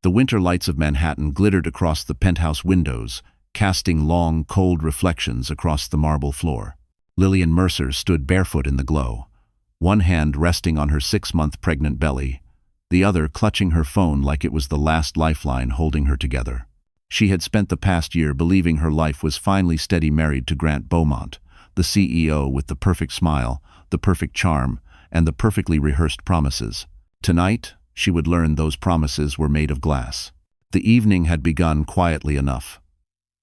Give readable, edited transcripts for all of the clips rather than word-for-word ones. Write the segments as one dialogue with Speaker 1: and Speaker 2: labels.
Speaker 1: The winter lights of Manhattan glittered across the penthouse windows, casting long, cold reflections across the marble floor. Lillian Mercer stood barefoot in the glow, one hand resting on her 6-month pregnant belly, the other clutching her phone like it was the last lifeline holding her together. She had spent the past year believing her life was finally steady, married to Grant Beaumont, the CEO with the perfect smile, the perfect charm, and the perfectly rehearsed promises. Tonight, she would learn those promises were made of glass. The evening had begun quietly enough.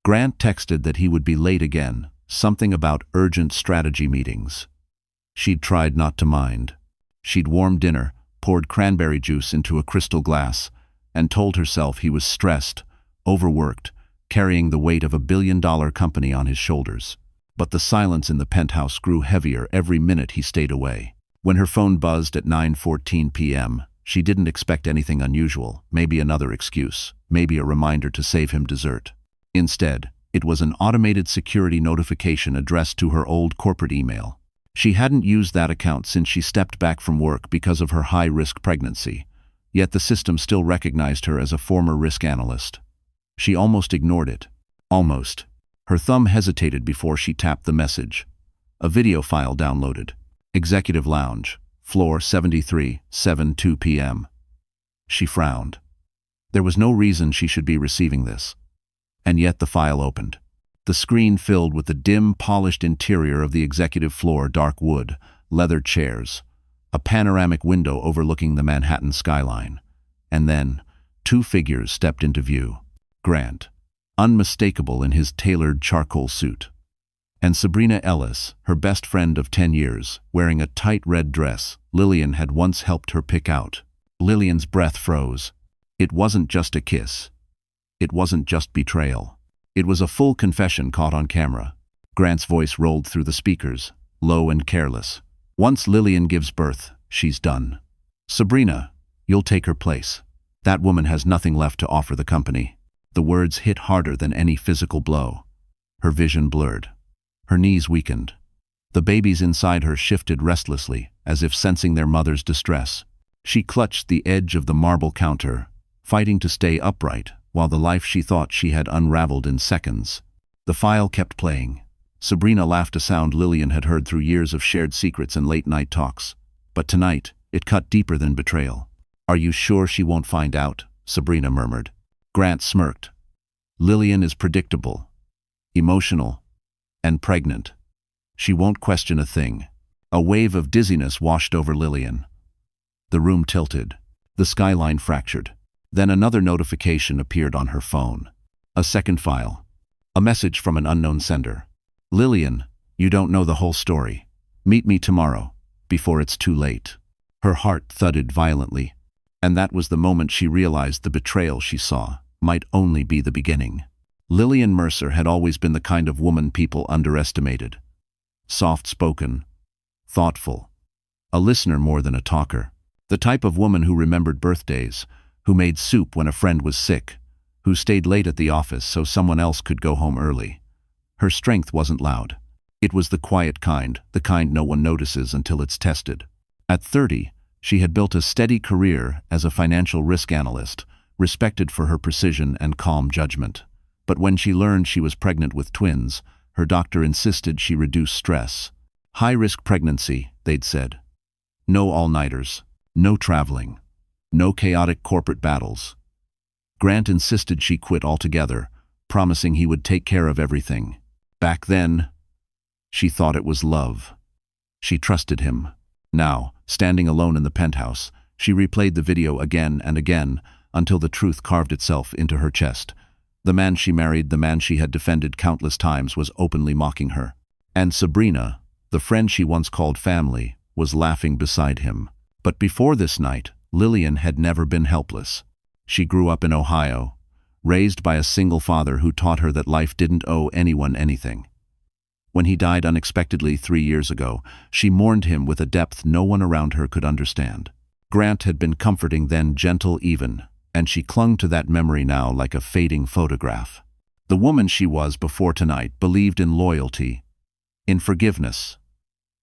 Speaker 1: Grant texted that he would be late again, something about urgent strategy meetings. She'd tried not to mind. She'd warmed dinner, poured cranberry juice into a crystal glass, and told herself he was stressed, overworked, carrying the weight of $1 billion company on his shoulders. But the silence in the penthouse grew heavier every minute he stayed away. When her phone buzzed at 9:14 p.m., she didn't expect anything unusual, maybe another excuse, maybe a reminder to save him dessert. Instead, it was an automated security notification addressed to her old corporate email. She hadn't used that account since she stepped back from work because of her high-risk pregnancy, yet the system still recognized her as a former risk analyst. She almost ignored it. Almost. Her thumb hesitated before she tapped the message. A video file downloaded. Executive Lounge, floor 73, 7:02 p.m. She frowned. There was no reason she should be receiving this. And yet the file opened. The screen filled with the dim, polished interior of the executive floor, dark wood, leather chairs, a panoramic window overlooking the Manhattan skyline. And then, 2 figures stepped into view. Grant, unmistakable in his tailored charcoal suit, and Sabrina Ellis, her best friend of 10 years, wearing a tight red dress Lillian had once helped her pick out. Lillian's breath froze. It wasn't just a kiss. It wasn't just betrayal. It was a full confession caught on camera. Grant's voice rolled through the speakers, low and careless. Once Lillian gives birth, she's done. Sabrina, you'll take her place. That woman has nothing left to offer the company. The words hit harder than any physical blow. Her vision blurred. Her knees weakened. The babies inside her shifted restlessly, as if sensing their mother's distress. She clutched the edge of the marble counter, fighting to stay upright, while the life she thought she had unraveled in seconds. The file kept playing. Sabrina laughed, a sound Lillian had heard through years of shared secrets and late-night talks. But tonight, it cut deeper than betrayal. "Are you sure she won't find out?" Sabrina murmured. Grant smirked. "Lillian is predictable, emotional, and pregnant. She won't question a thing." A wave of dizziness washed over Lillian. The room tilted. The skyline fractured. Then another notification appeared on her phone. A second file. A message from an unknown sender. "Lillian, you don't know the whole story. Meet me tomorrow, before it's too late." Her heart thudded violently, and that was the moment she realized the betrayal she saw might only be the beginning. Lillian Mercer had always been the kind of woman people underestimated. Soft-spoken, thoughtful, a listener more than a talker. The type of woman who remembered birthdays, who made soup when a friend was sick, who stayed late at the office so someone else could go home early. Her strength wasn't loud. It was the quiet kind, the kind no one notices until it's tested. At 30, she had built a steady career as a financial risk analyst, respected for her precision and calm judgment. But when she learned she was pregnant with twins, her doctor insisted she reduce stress. High-risk pregnancy, they'd said. No all-nighters, no traveling, no chaotic corporate battles. Grant insisted she quit altogether, promising he would take care of everything. Back then, she thought it was love. She trusted him. Now, standing alone in the penthouse, she replayed the video again and again until the truth carved itself into her chest. The man she married, the man she had defended countless times, was openly mocking her. And Sabrina, the friend she once called family, was laughing beside him. But before this night, Lillian had never been helpless. She grew up in Ohio, raised by a single father who taught her that life didn't owe anyone anything. When he died unexpectedly 3 years ago, she mourned him with a depth no one around her could understand. Grant had been comforting then, gentle even, and she clung to that memory now like a fading photograph. The woman she was before tonight believed in loyalty, in forgiveness,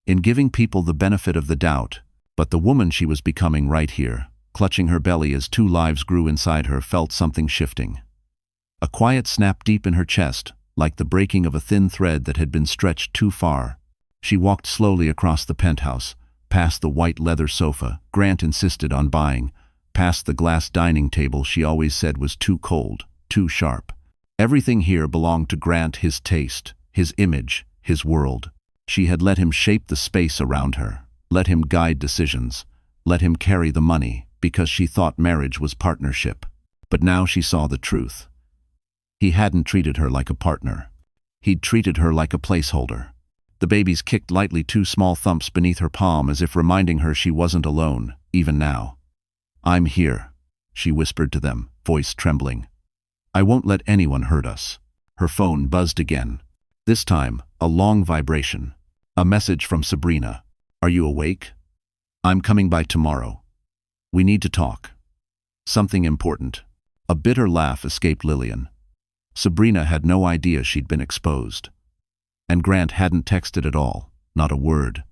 Speaker 1: in giving people the benefit of the doubt, but the woman she was becoming right here, clutching her belly as two lives grew inside her, felt something shifting. A quiet snap deep in her chest, like the breaking of a thin thread that had been stretched too far. She walked slowly across the penthouse, past the white leather sofa Grant insisted on buying, past the glass dining table she always said was too cold, too sharp. Everything here belonged to Grant, his taste, his image, his world. She had let him shape the space around her, let him guide decisions, let him carry the money, because she thought marriage was partnership. But now she saw the truth. He hadn't treated her like a partner. He'd treated her like a placeholder. The babies kicked lightly, two small thumps beneath her palm, as if reminding her she wasn't alone, even now. "I'm here," she whispered to them, voice trembling. "I won't let anyone hurt us." Her phone buzzed again. This time, a long vibration. A message from Sabrina. "Are you awake? I'm coming by tomorrow. We need to talk. Something important." A bitter laugh escaped Lillian. Sabrina had no idea she'd been exposed. And Grant hadn't texted at all, not a word.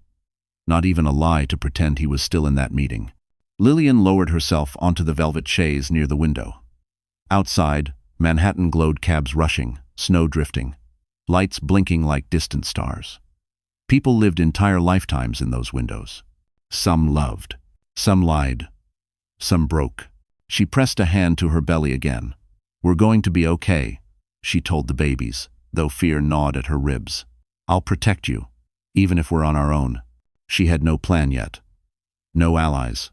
Speaker 1: Not even a lie to pretend he was still in that meeting. Lillian lowered herself onto the velvet chaise near the window. Outside, Manhattan glowed, cabs rushing, snow drifting, lights blinking like distant stars. People lived entire lifetimes in those windows. Some loved, some lied, some broke. She pressed a hand to her belly again. "We're going to be okay," she told the babies, though fear gnawed at her ribs. "I'll protect you, even if we're on our own." She had no plan yet. No allies.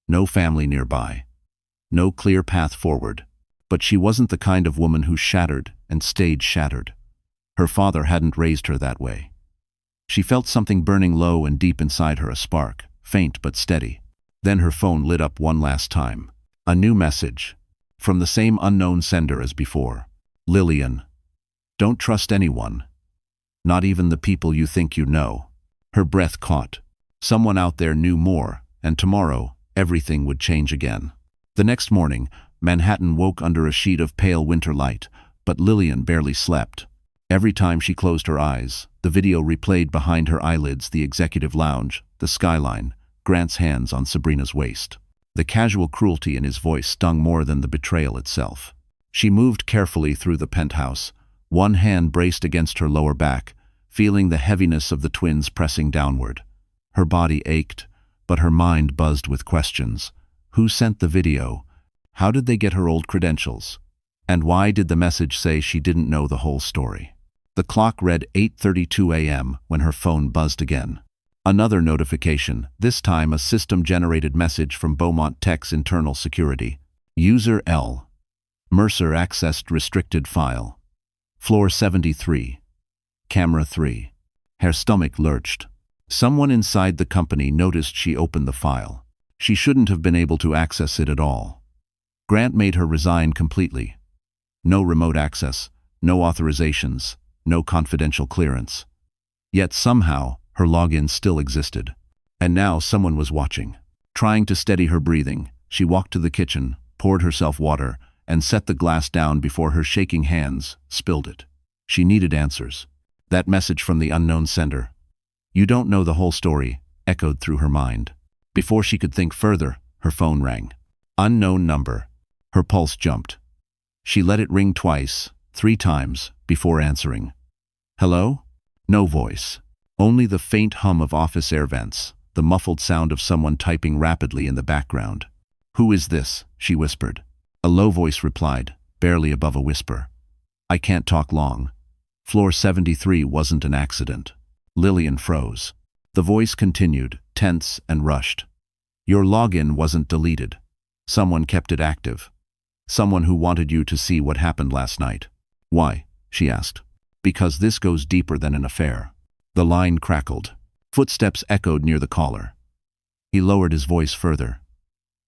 Speaker 1: No family nearby. No clear path forward. But she wasn't the kind of woman who shattered and stayed shattered. Her father hadn't raised her that way. She felt something burning low and deep inside her, a spark, faint but steady. Then her phone lit up one last time. A new message. From the same unknown sender as before. "Lillian, don't trust anyone. Not even the people you think you know." Her breath caught. Someone out there knew more, and tomorrow, everything would change again. The next morning, Manhattan woke under a sheet of pale winter light, but Lillian barely slept. Every time she closed her eyes, the video replayed behind her eyelids: the executive lounge, the skyline, Grant's hands on Sabrina's waist. The casual cruelty in his voice stung more than the betrayal itself. She moved carefully through the penthouse, one hand braced against her lower back, feeling the heaviness of the twins pressing downward. Her body ached, but her mind buzzed with questions. Who sent the video? How did they get her old credentials? And why did the message say she didn't know the whole story? The clock read 8:32 a.m. when her phone buzzed again. Another notification, this time a system-generated message from Beaumont Tech's internal security. User L. Mercer accessed restricted file. Floor 73. Camera 3. Her stomach lurched. Someone inside the company noticed she opened the file. She shouldn't have been able to access it at all. Grant made her resign completely. No remote access, no authorizations, no confidential clearance. Yet somehow, her login still existed. And now someone was watching. Trying to steady her breathing, she walked to the kitchen, poured herself water, and set the glass down before her shaking hands, spilled it. She needed answers. That message from the unknown sender. "You don't know the whole story," echoed through her mind. Before she could think further, her phone rang. Unknown number. Her pulse jumped. She let it ring twice, 3 times, before answering. "Hello?" No voice. Only the faint hum of office air vents, the muffled sound of someone typing rapidly in the background. "Who is this?" she whispered. A low voice replied, barely above a whisper. "I can't talk long." Floor 73 wasn't an accident. Lillian froze. The voice continued, tense and rushed. "Your login wasn't deleted. Someone kept it active. Someone who wanted you to see what happened last night." "Why?" she asked. "Because this goes deeper than an affair." The line crackled. Footsteps echoed near the caller. He lowered his voice further.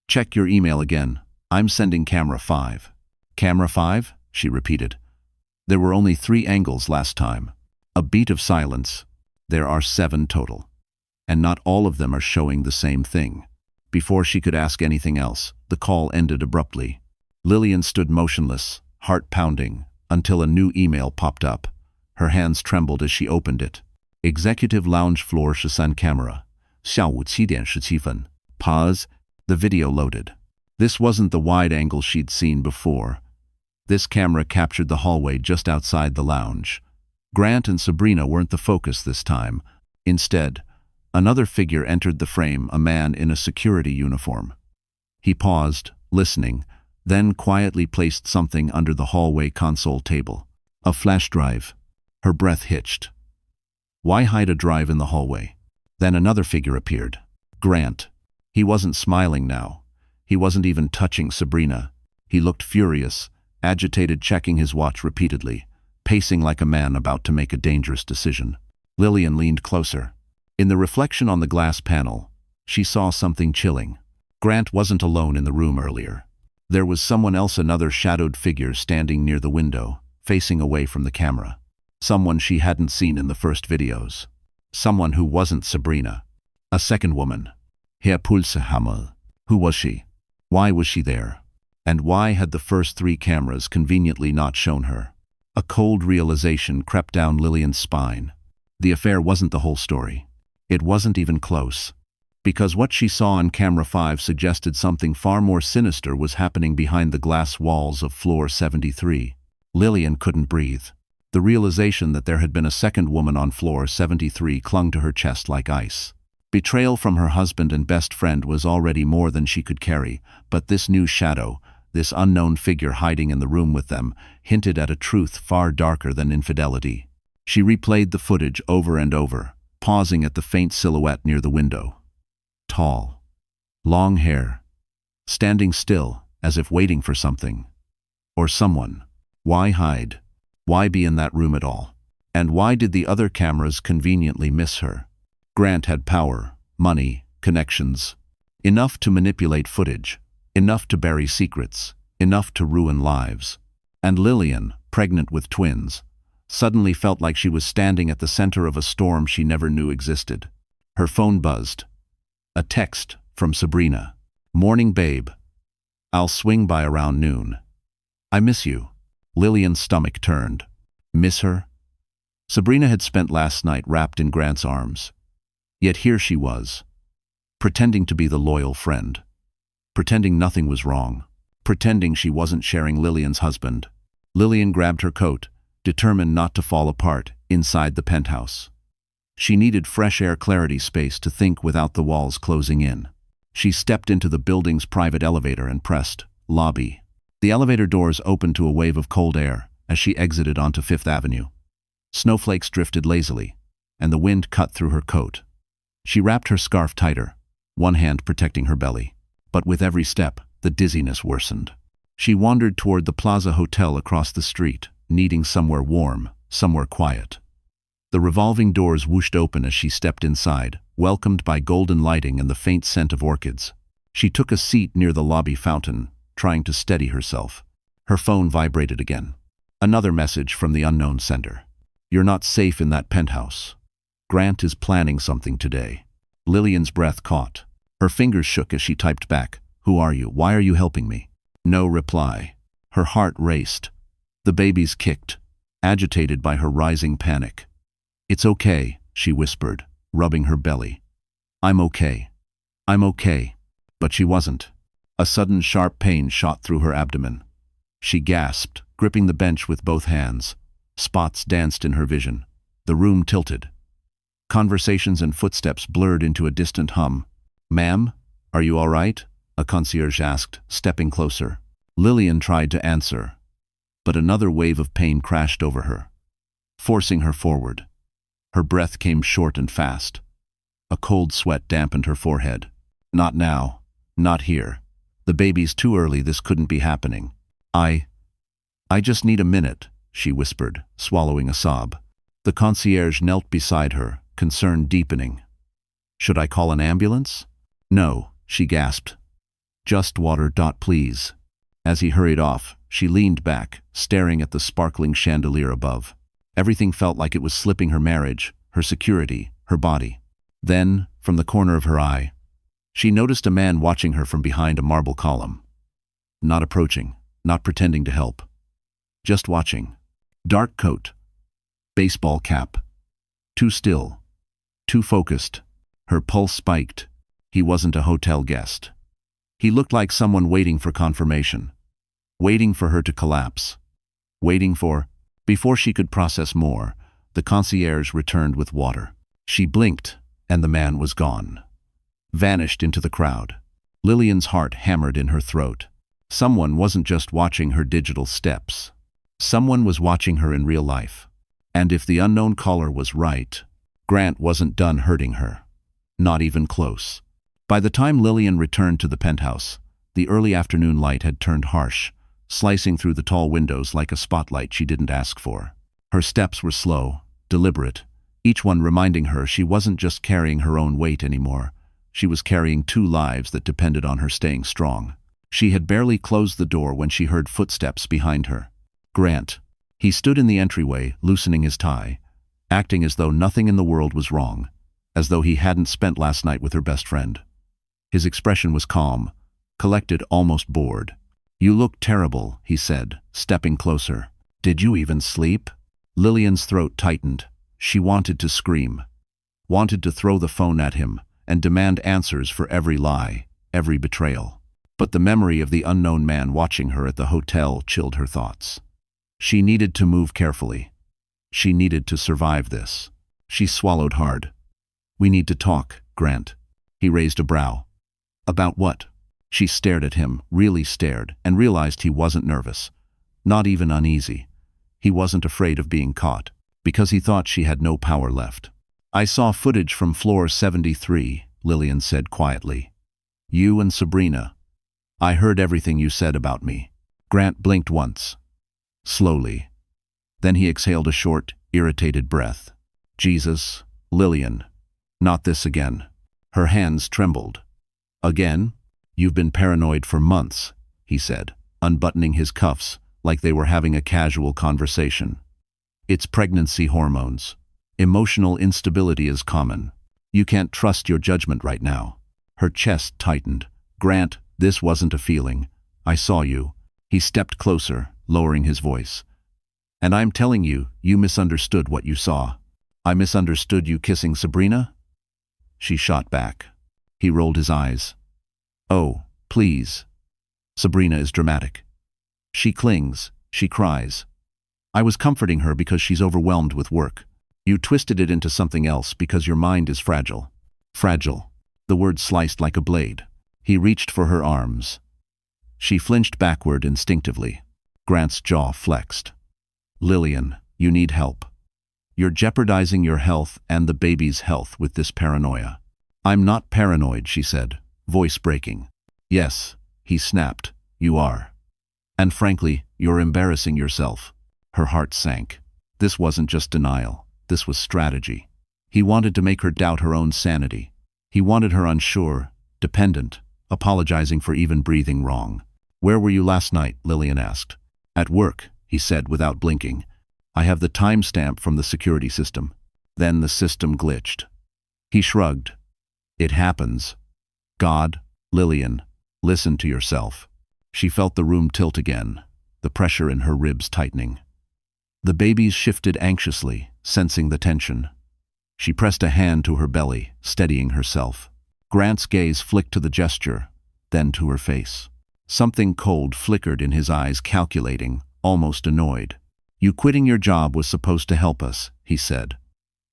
Speaker 1: "Check your email again. I'm sending camera 5. "Camera 5? She repeated. "There were only 3 angles last time." A beat of silence. "There are 7 total. And not all of them are showing the same thing." Before she could ask anything else, the call ended abruptly. Lillian stood motionless, heart pounding, until a new email popped up. Her hands trembled as she opened it. Executive Lounge Floor 13 camera. 下午7点17分. Pause. The video loaded. This wasn't the wide angle she'd seen before. This camera captured the hallway just outside the lounge. Grant and Sabrina weren't the focus this time. Instead, another figure entered the frame, a man in a security uniform. He paused, listening, then quietly placed something under the hallway console table. A flash drive. Her breath hitched. Why hide a drive in the hallway? Then another figure appeared. Grant. He wasn't smiling now. He wasn't even touching Sabrina. He looked furious, agitated, checking his watch repeatedly, pacing like a man about to make a dangerous decision. Lillian leaned closer. In the reflection on the glass panel, she saw something chilling. Grant wasn't alone in the room earlier. There was someone else, another shadowed figure standing near the window, facing away from the camera. Someone she hadn't seen in the first videos. Someone who wasn't Sabrina. A second woman. Herr Pulsehammer. Who was she? Why was she there? And why had the first 3 cameras conveniently not shown her? A cold realization crept down Lillian's spine. The affair wasn't the whole story. It wasn't even close. Because what she saw on camera 5 suggested something far more sinister was happening behind the glass walls of floor 73. Lillian couldn't breathe. The realization that there had been a second woman on floor 73 clung to her chest like ice. Betrayal from her husband and best friend was already more than she could carry, but this new shadow, this unknown figure hiding in the room with them, hinted at a truth far darker than infidelity. She replayed the footage over and over, pausing at the faint silhouette near the window. Tall. Long hair. Standing still, as if waiting for something. Or someone. Why hide? Why be in that room at all? And why did the other cameras conveniently miss her? Grant had power, money, connections. Enough to manipulate footage. Enough to bury secrets. Enough to ruin lives. And Lillian, pregnant with twins, suddenly felt like she was standing at the center of a storm she never knew existed. Her phone buzzed. A text from Sabrina. Morning, babe. I'll swing by around noon. I miss you. Lillian's stomach turned. Miss her? Sabrina had spent last night wrapped in Grant's arms. Yet here she was, pretending to be the loyal friend. Pretending nothing was wrong. Pretending she wasn't sharing Lillian's husband. Lillian grabbed her coat, determined not to fall apart, inside the penthouse. She needed fresh air, clarity, space to think without the walls closing in. She stepped into the building's private elevator and pressed lobby. The elevator doors opened to a wave of cold air as she exited onto Fifth Avenue. Snowflakes drifted lazily, and the wind cut through her coat. She wrapped her scarf tighter, one hand protecting her belly. But with every step, the dizziness worsened. She wandered toward the Plaza Hotel across the street, needing somewhere warm, somewhere quiet. The revolving doors whooshed open as she stepped inside, welcomed by golden lighting and the faint scent of orchids. She took a seat near the lobby fountain, trying to steady herself. Her phone vibrated again. Another message from the unknown sender. You're not safe in that penthouse. Grant is planning something today. Lillian's breath caught. Her fingers shook as she typed back. Who are you? Why are you helping me? No reply. Her heart raced. The babies kicked, agitated by her rising panic. It's okay, she whispered, rubbing her belly. I'm okay. I'm okay. But she wasn't. A sudden sharp pain shot through her abdomen. She gasped, gripping the bench with both hands. Spots danced in her vision. The room tilted. Conversations and footsteps blurred into a distant hum. Ma'am, are you all right? A concierge asked, stepping closer. Lillian tried to answer, but another wave of pain crashed over her, forcing her forward. Her breath came short and fast. A cold sweat dampened her forehead. Not now. Not here. The baby's too early, this couldn't be happening. I just need a minute, she whispered, swallowing a sob. The concierge knelt beside her, concern deepening. Should I call an ambulance? No, she gasped. Just water, please. As he hurried off, she leaned back, staring at the sparkling chandelier above. Everything felt like it was slipping: her marriage, her security, her body. Then, from the corner of her eye, she noticed a man watching her from behind a marble column. Not approaching, not pretending to help. Just watching. Dark coat. Baseball cap. Too still. Too focused. Her pulse spiked. He wasn't a hotel guest. He looked like someone waiting for confirmation, waiting for her to collapse, waiting for... Before she could process more, the concierge returned with water. She blinked, and the man was gone. Vanished into the crowd. Lillian's heart hammered in her throat. Someone wasn't just watching her digital steps. Someone was watching her in real life. And if the unknown caller was right, Grant wasn't done hurting her. Not even close. By the time Lillian returned to the penthouse, the early afternoon light had turned harsh, slicing through the tall windows like a spotlight she didn't ask for. Her steps were slow, deliberate, each one reminding her she wasn't just carrying her own weight anymore. She was carrying 2 lives that depended on her staying strong. She had barely closed the door when she heard footsteps behind her. Grant. He stood in the entryway, loosening his tie, acting as though nothing in the world was wrong, as though he hadn't spent last night with her best friend. His expression was calm, collected, almost bored. "You look terrible," he said, stepping closer. "Did you even sleep?" Lillian's throat tightened. She wanted to scream, wanted to throw the phone at him and demand answers for every lie, every betrayal. But the memory of the unknown man watching her at the hotel chilled her thoughts. She needed to move carefully. She needed to survive this. She swallowed hard. "We need to talk, Grant." He raised a brow. "About what?" She stared at him, really stared, and realized he wasn't nervous. Not even uneasy. He wasn't afraid of being caught, because he thought she had no power left. "I saw footage from floor 73, Lillian said quietly. "You and Sabrina. I heard everything you said about me." Grant blinked once. Slowly. Then he exhaled a short, irritated breath. "Jesus, Lillian. Not this again." Her hands trembled. "Again? You've been paranoid for months," he said, unbuttoning his cuffs like they were having a casual conversation. "It's pregnancy hormones. Emotional instability is common. You can't trust your judgment right now." Her chest tightened. "Grant, this wasn't a feeling. I saw you." He stepped closer, lowering his voice. "And I'm telling you, you misunderstood what you saw." "I misunderstood you kissing Sabrina?" She shot back. He rolled his eyes. "Oh, please. Sabrina is dramatic. She clings, she cries. I was comforting her because she's overwhelmed with work. You twisted it into something else because your mind is fragile." Fragile. The word sliced like a blade. He reached for her arms. She flinched backward instinctively. Grant's jaw flexed. "Lillian, you need help. You're jeopardizing your health and the baby's health with this paranoia." "I'm not paranoid," she said, voice breaking. "Yes," he snapped, "you are. And frankly, you're embarrassing yourself." Her heart sank. This wasn't just denial. This was strategy. He wanted to make her doubt her own sanity. He wanted her unsure, dependent, apologizing for even breathing wrong. "Where were you last night?" Lillian asked. "At work," he said without blinking. "I have the timestamp from the security system." Then the system glitched. He shrugged. "It happens. God, Lillian, listen to yourself." She felt the room tilt again, the pressure in her ribs tightening. The babies shifted anxiously, sensing the tension. She pressed a hand to her belly, steadying herself. Grant's gaze flicked to the gesture, then to her face. Something cold flickered in his eyes, calculating, almost annoyed. "You quitting your job was supposed to help us," he said.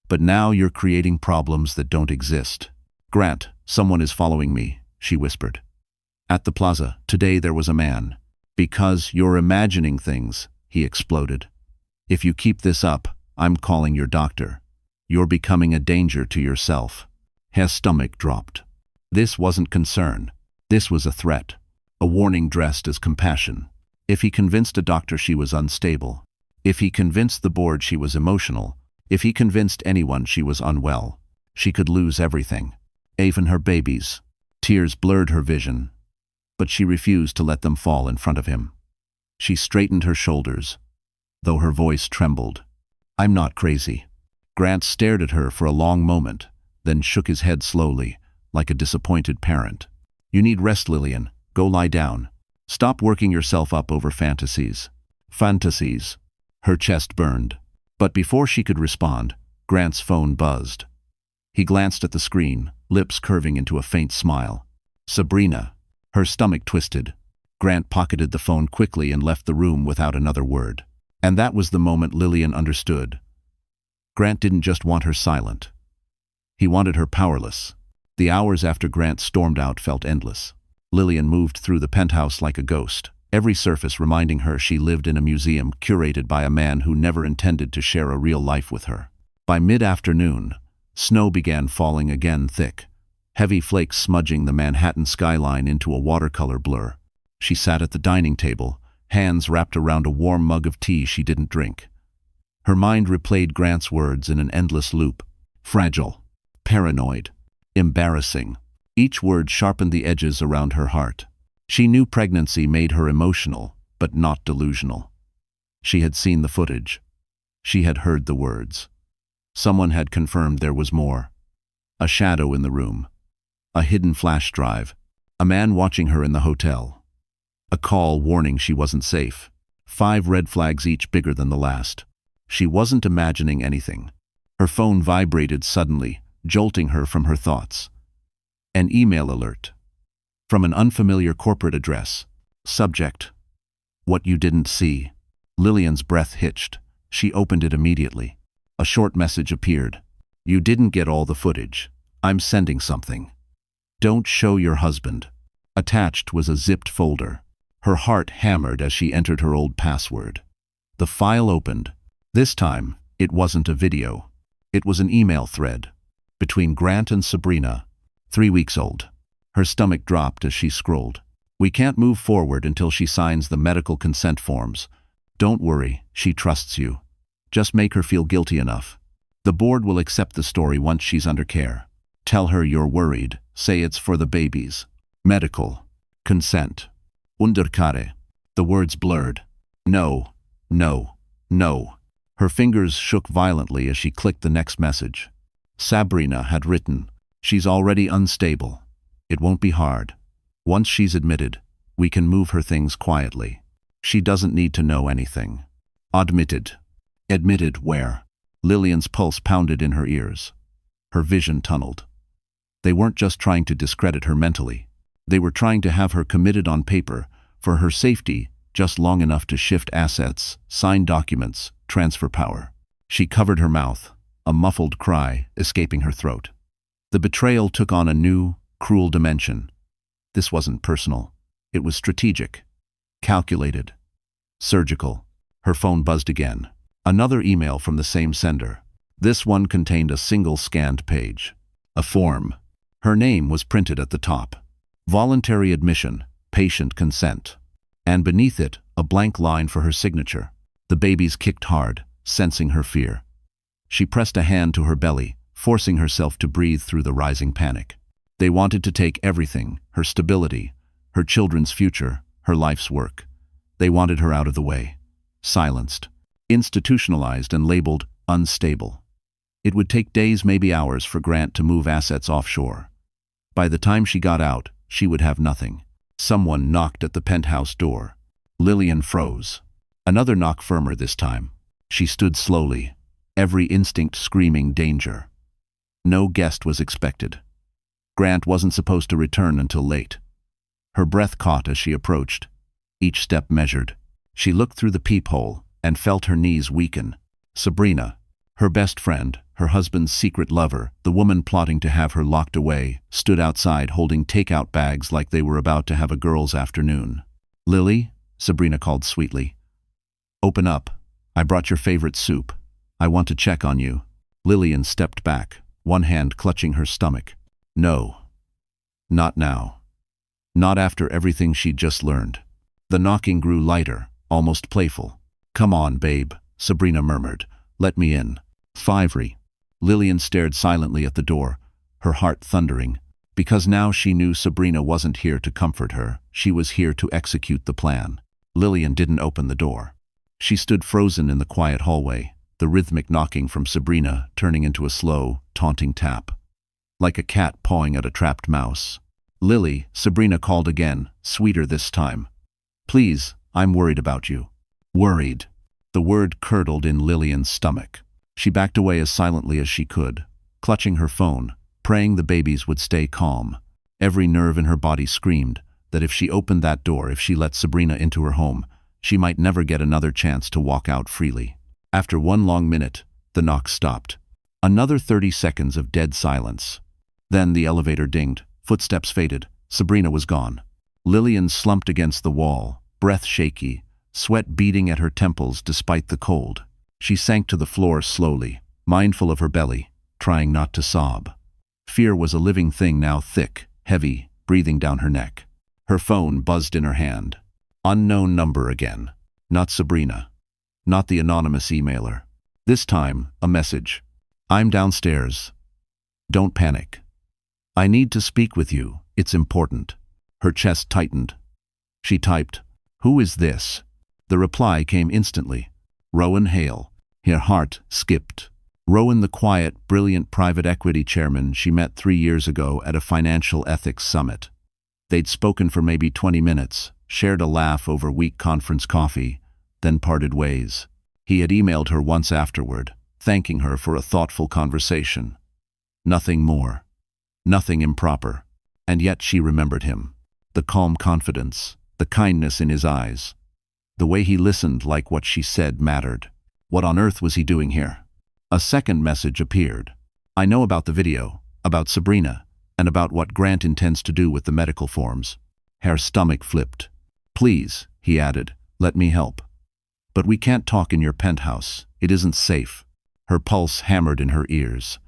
Speaker 1: "But now you're creating problems that don't exist." "Grant, someone is following me," she whispered. "At the plaza, today there was a man." "Because you're imagining things," he exploded. "If you keep this up, I'm calling your doctor. You're becoming a danger to yourself." His stomach dropped. This wasn't concern. This was a threat. A warning dressed as compassion. If he convinced a doctor she was unstable, if he convinced the board she was emotional, if he convinced anyone she was unwell, she could lose everything. Even her babies. Tears blurred her vision, but she refused to let them fall in front of him. She straightened her shoulders, though her voice trembled. "I'm not crazy." Grant stared at her for a long moment, then shook his head slowly, like a disappointed parent. "You need rest, Lillian. Go lie down. Stop working yourself up over fantasies." Fantasies. Her chest burned. But before she could respond, Grant's phone buzzed. He glanced at the screen, lips curving into a faint smile. "Sabrina." Her stomach twisted. Grant pocketed the phone quickly and left the room without another word. And that was the moment Lillian understood. Grant didn't just want her silent. He wanted her powerless. The hours after Grant stormed out felt endless. Lillian moved through the penthouse like a ghost, every surface reminding her she lived in a museum curated by a man who never intended to share a real life with her. By mid-afternoon, snow began falling again thick, heavy flakes smudging the Manhattan skyline into a watercolor blur. She sat at the dining table, hands wrapped around a warm mug of tea she didn't drink. Her mind replayed Grant's words in an endless loop. Fragile, paranoid, embarrassing. Each word sharpened the edges around her heart. She knew pregnancy made her emotional, but not delusional. She had seen the footage. She had heard the words. Someone had confirmed there was more. A shadow in the room. A hidden flash drive. A man watching her in the hotel. A call warning she wasn't safe. 5 red flags each bigger than the last. She wasn't imagining anything. Her phone vibrated suddenly, jolting her from her thoughts. An email alert. From an unfamiliar corporate address. Subject: What you didn't see. Lillian's breath hitched. She opened it immediately. A short message appeared. You didn't get all the footage. I'm sending something. Don't show your husband. Attached was a zipped folder. Her heart hammered as she entered her old password. The file opened. This time, it wasn't a video. It was an email thread. Between Grant and Sabrina, 3 weeks old. Her stomach dropped as she scrolled. We can't move forward until she signs the medical consent forms. Don't worry, she trusts you. Just make her feel guilty enough. The board will accept the story once she's under care. Tell her you're worried. Say it's for the babies. Medical. Consent. Underkare. The words blurred. No, no, no. Her fingers shook violently as she clicked the next message. Sabrina had written, she's already unstable. It won't be hard. Once she's admitted, we can move her things quietly. She doesn't need to know anything. Admitted. Admitted where? Lillian's pulse pounded in her ears. Her vision tunneled. They weren't just trying to discredit her mentally. They were trying to have her committed on paper, for her safety, just long enough to shift assets, sign documents, transfer power. She covered her mouth, a muffled cry escaping her throat. The betrayal took on a new, cruel dimension. This wasn't personal. It was strategic, calculated, surgical. Her phone buzzed again. Another email from the same sender. This one contained a single scanned page. A form. Her name was printed at the top. Voluntary admission, patient consent. And beneath it, a blank line for her signature. The babies kicked hard, sensing her fear. She pressed a hand to her belly, forcing herself to breathe through the rising panic. They wanted to take everything, her stability, her children's future, her life's work. They wanted her out of the way. Silenced, institutionalized and labeled unstable. It would take days, maybe hours, for Grant to move assets offshore. By the time she got out, she would have nothing. Someone knocked at the penthouse door. Lillian froze. Another knock, firmer this time. She stood slowly, every instinct screaming danger. No guest was expected. Grant wasn't supposed to return until late. Her breath caught as she approached, each step measured. She looked through the peephole and felt her knees weaken. Sabrina, her best friend, her husband's secret lover, the woman plotting to have her locked away, stood outside holding takeout bags like they were about to have a girls' afternoon. Lily, Sabrina called sweetly. Open up. I brought your favorite soup. I want to check on you. Lillian stepped back, one hand clutching her stomach. No. Not now. Not after everything she'd just learned. The knocking grew lighter, almost playful. Come on, babe, Sabrina murmured. Let me in. Fivery. Lillian stared silently at the door, her heart thundering. Because now she knew Sabrina wasn't here to comfort her. She was here to execute the plan. Lillian didn't open the door. She stood frozen in the quiet hallway, the rhythmic knocking from Sabrina turning into a slow, taunting tap. Like a cat pawing at a trapped mouse. Lily, Sabrina called again, sweeter this time. Please, I'm worried about you. Worried. The word curdled in Lillian's stomach. She backed away as silently as she could, clutching her phone, praying the babies would stay calm. Every nerve in her body screamed, that if she opened that door, if she let Sabrina into her home, she might never get another chance to walk out freely. After one long minute, the knock stopped. Another 30 seconds of dead silence. Then the elevator dinged, footsteps faded, Sabrina was gone. Lillian slumped against the wall, breath shaky, sweat beading at her temples despite the cold. She sank to the floor slowly, mindful of her belly, trying not to sob. Fear was a living thing now, thick, heavy, breathing down her neck. Her phone buzzed in her hand. Unknown number again. Not Sabrina. Not the anonymous emailer. This time, a message. I'm downstairs. Don't panic. I need to speak with you. It's important. Her chest tightened. She typed, "Who is this?" The reply came instantly. Rowan Hale. Her heart skipped. Rowan, the quiet, brilliant private equity chairman she met 3 years ago at a financial ethics summit. They'd spoken for maybe 20 minutes, shared a laugh over weak conference coffee, then parted ways. He had emailed her once afterward, thanking her for a thoughtful conversation. Nothing more. Nothing improper. And yet she remembered him. The calm confidence, the kindness in his eyes. The way he listened like what she said mattered. What on earth was he doing here? A second message appeared. I know about the video, about Sabrina, and about what Grant intends to do with the medical forms. Her stomach flipped. Please, he added, let me help. But we can't talk in your penthouse. It isn't safe. Her pulse hammered in her ears.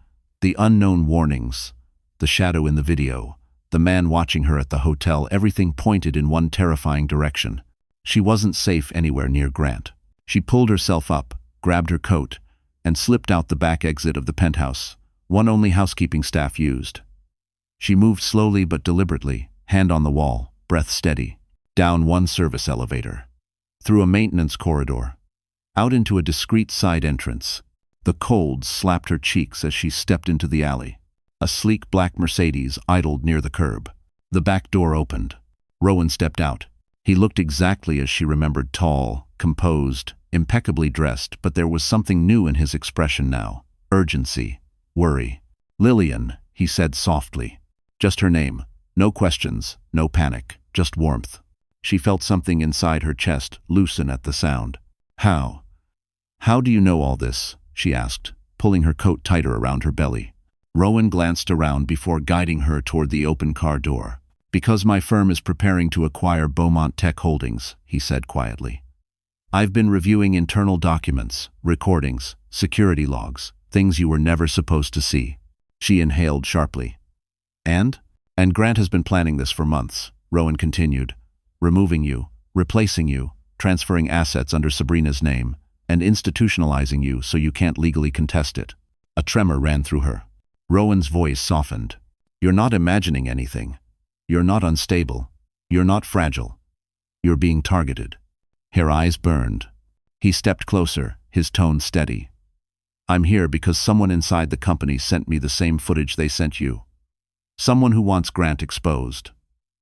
Speaker 1: The unknown warnings, the shadow in the video, the man watching her at the hotel, everything pointed in one terrifying direction. She wasn't safe anywhere near Grant. She pulled herself up, grabbed her coat, and slipped out the back exit of the penthouse, one only housekeeping staff used. She moved slowly but deliberately, hand on the wall, breath steady, down one service elevator, through a maintenance corridor, out into a discreet side entrance. The cold slapped her cheeks as she stepped into the alley. A sleek black Mercedes idled near the curb. The back door opened. Rowan stepped out. He looked exactly as she remembered, tall, composed, impeccably dressed, but there was something new in his expression now. Urgency, worry. Lillian, he said softly. Just her name. No questions, no panic, just warmth. She felt something inside her chest loosen at the sound. How? How do you know all this? She asked, pulling her coat tighter around her belly. Rowan glanced around before guiding her toward the open car door. Because my firm is preparing to acquire Beaumont Tech Holdings, he said quietly. I've been reviewing internal documents, recordings, security logs, things you were never supposed to see. She inhaled sharply. And Grant has been planning this for months, Rowan continued. Removing you, replacing you, transferring assets under Sabrina's name, and institutionalizing you so you can't legally contest it. A tremor ran through her. Rowan's voice softened. You're not imagining anything. You're not unstable. You're not fragile. You're being targeted. Her eyes burned. He stepped closer, his tone steady. I'm here because someone inside the company sent me the same footage they sent you. Someone who wants Grant exposed.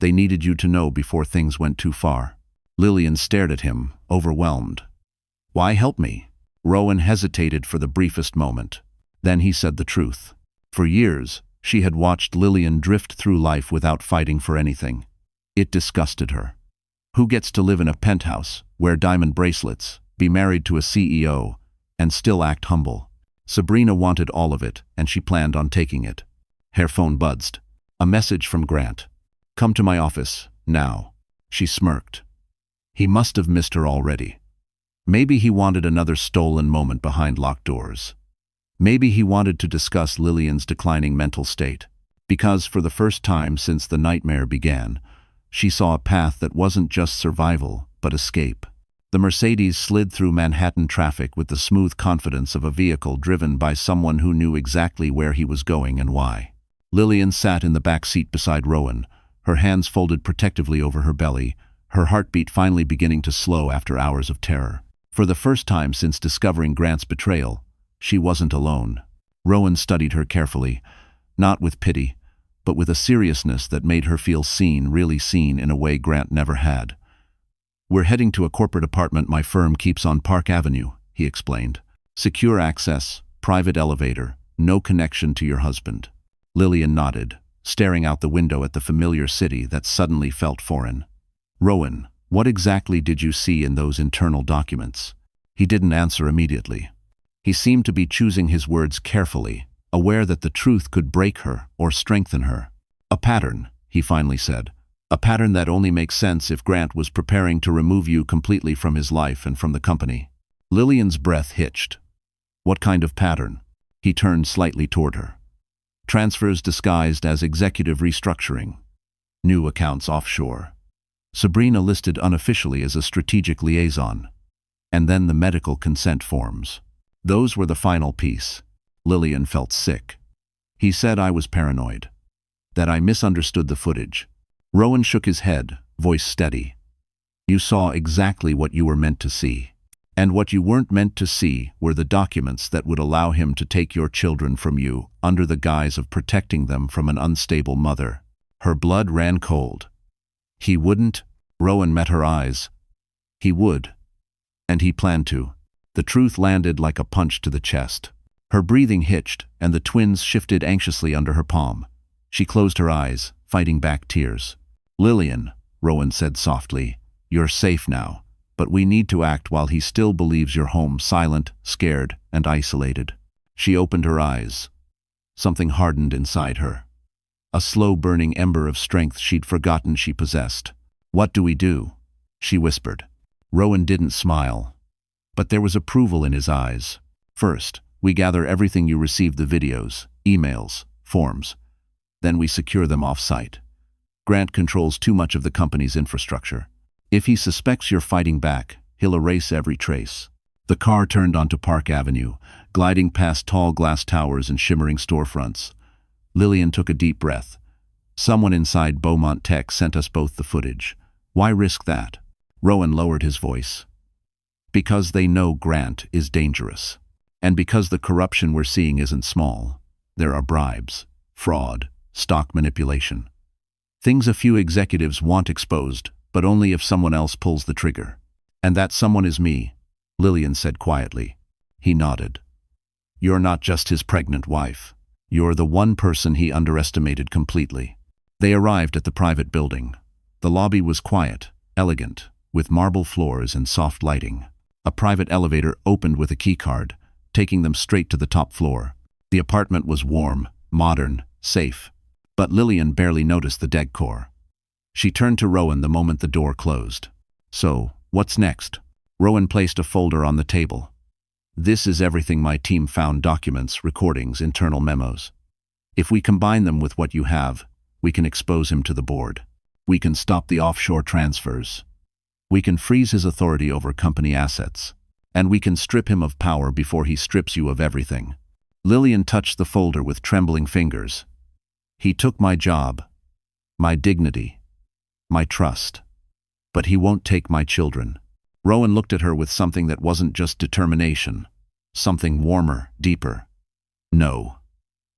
Speaker 1: They needed you to know before things went too far. Lillian stared at him, overwhelmed. Why help me? Rowan hesitated for the briefest moment. Then he said the truth. For years, she had watched Lillian drift through life without fighting for anything. It disgusted her. Who gets to live in a penthouse, wear diamond bracelets, be married to a CEO, and still act humble? Sabrina wanted all of it, and she planned on taking it. Her phone buzzed. A message from Grant. Come to my office, now. She smirked. He must have missed her already. Maybe he wanted another stolen moment behind locked doors. Maybe he wanted to discuss Lillian's declining mental state, because for the first time since the nightmare began, she saw a path that wasn't just survival, but escape. The Mercedes slid through Manhattan traffic with the smooth confidence of a vehicle driven by someone who knew exactly where he was going and why. Lillian sat in the back seat beside Rowan, her hands folded protectively over her belly, her heartbeat finally beginning to slow after hours of terror. For the first time since discovering Grant's betrayal, she wasn't alone. Rowan studied her carefully, not with pity, but with a seriousness that made her feel seen, really seen in a way Grant never had. We're heading to a corporate apartment my firm keeps on Park Avenue, he explained. Secure access, private elevator, no connection to your husband. Lillian nodded. staring out the window at the familiar city that suddenly felt foreign. "Rowan, what exactly did you see in those internal documents?" He didn't answer immediately. He seemed to be choosing his words carefully, aware that the truth could break her or strengthen her. "A pattern," he finally said. "A pattern that only makes sense if Grant was preparing to remove you completely from his life and from the company." Lillian's breath hitched. "What kind of pattern?" He turned slightly toward her. "Transfers disguised as executive restructuring. New accounts offshore. Sabrina listed unofficially as a strategic liaison. And then the medical consent forms. Those were the final piece." Lillian felt sick. "He said I was paranoid. That I misunderstood the footage." Rowan shook his head, voice steady. "You saw exactly what you were meant to see. And what you weren't meant to see were the documents that would allow him to take your children from you under the guise of protecting them from an unstable mother." Her blood ran cold. "He wouldn't." Rowan met her eyes. "He would. And he planned to." The truth landed like a punch to the chest. Her breathing hitched, and the twins shifted anxiously under her palm. She closed her eyes, fighting back tears. "Lillian," Rowan said softly, "you're safe now, but we need to act while he still believes you're home, silent, scared, and isolated." She opened her eyes. Something hardened inside her. A slow-burning ember of strength she'd forgotten she possessed. "What do we do?" she whispered. Rowan didn't smile, but there was approval in his eyes. "First, we gather everything you received, the videos, emails, forms. Then we secure them off-site. Grant controls too much of the company's infrastructure. If he suspects you're fighting back, he'll erase every trace." The car turned onto Park Avenue, gliding past tall glass towers and shimmering storefronts. Lillian took a deep breath. "Someone inside Beaumont Tech sent us both the footage. Why risk that?" Rowan lowered his voice. "Because they know Grant is dangerous. And because the corruption we're seeing isn't small. There are bribes, fraud, stock manipulation. Things a few executives want exposed, but only if someone else pulls the trigger. And that someone is me," Lillian said quietly. He nodded. "You're not just his pregnant wife. You're the one person he underestimated completely." They arrived at the private building. The lobby was quiet, elegant, with marble floors and soft lighting. A private elevator opened with a keycard, taking them straight to the top floor. The apartment was warm, modern, safe. But Lillian barely noticed the decor. She turned to Rowan the moment the door closed. "So, what's next?" Rowan placed a folder on the table. "This is everything my team found: documents, recordings, internal memos. If we combine them with what you have, we can expose him to the board. We can stop the offshore transfers. We can freeze his authority over company assets. And we can strip him of power before he strips you of everything." Lillian touched the folder with trembling fingers. "He took my job, my dignity, my trust. But he won't take my children." Rowan looked at her with something that wasn't just determination, something warmer, deeper. "No,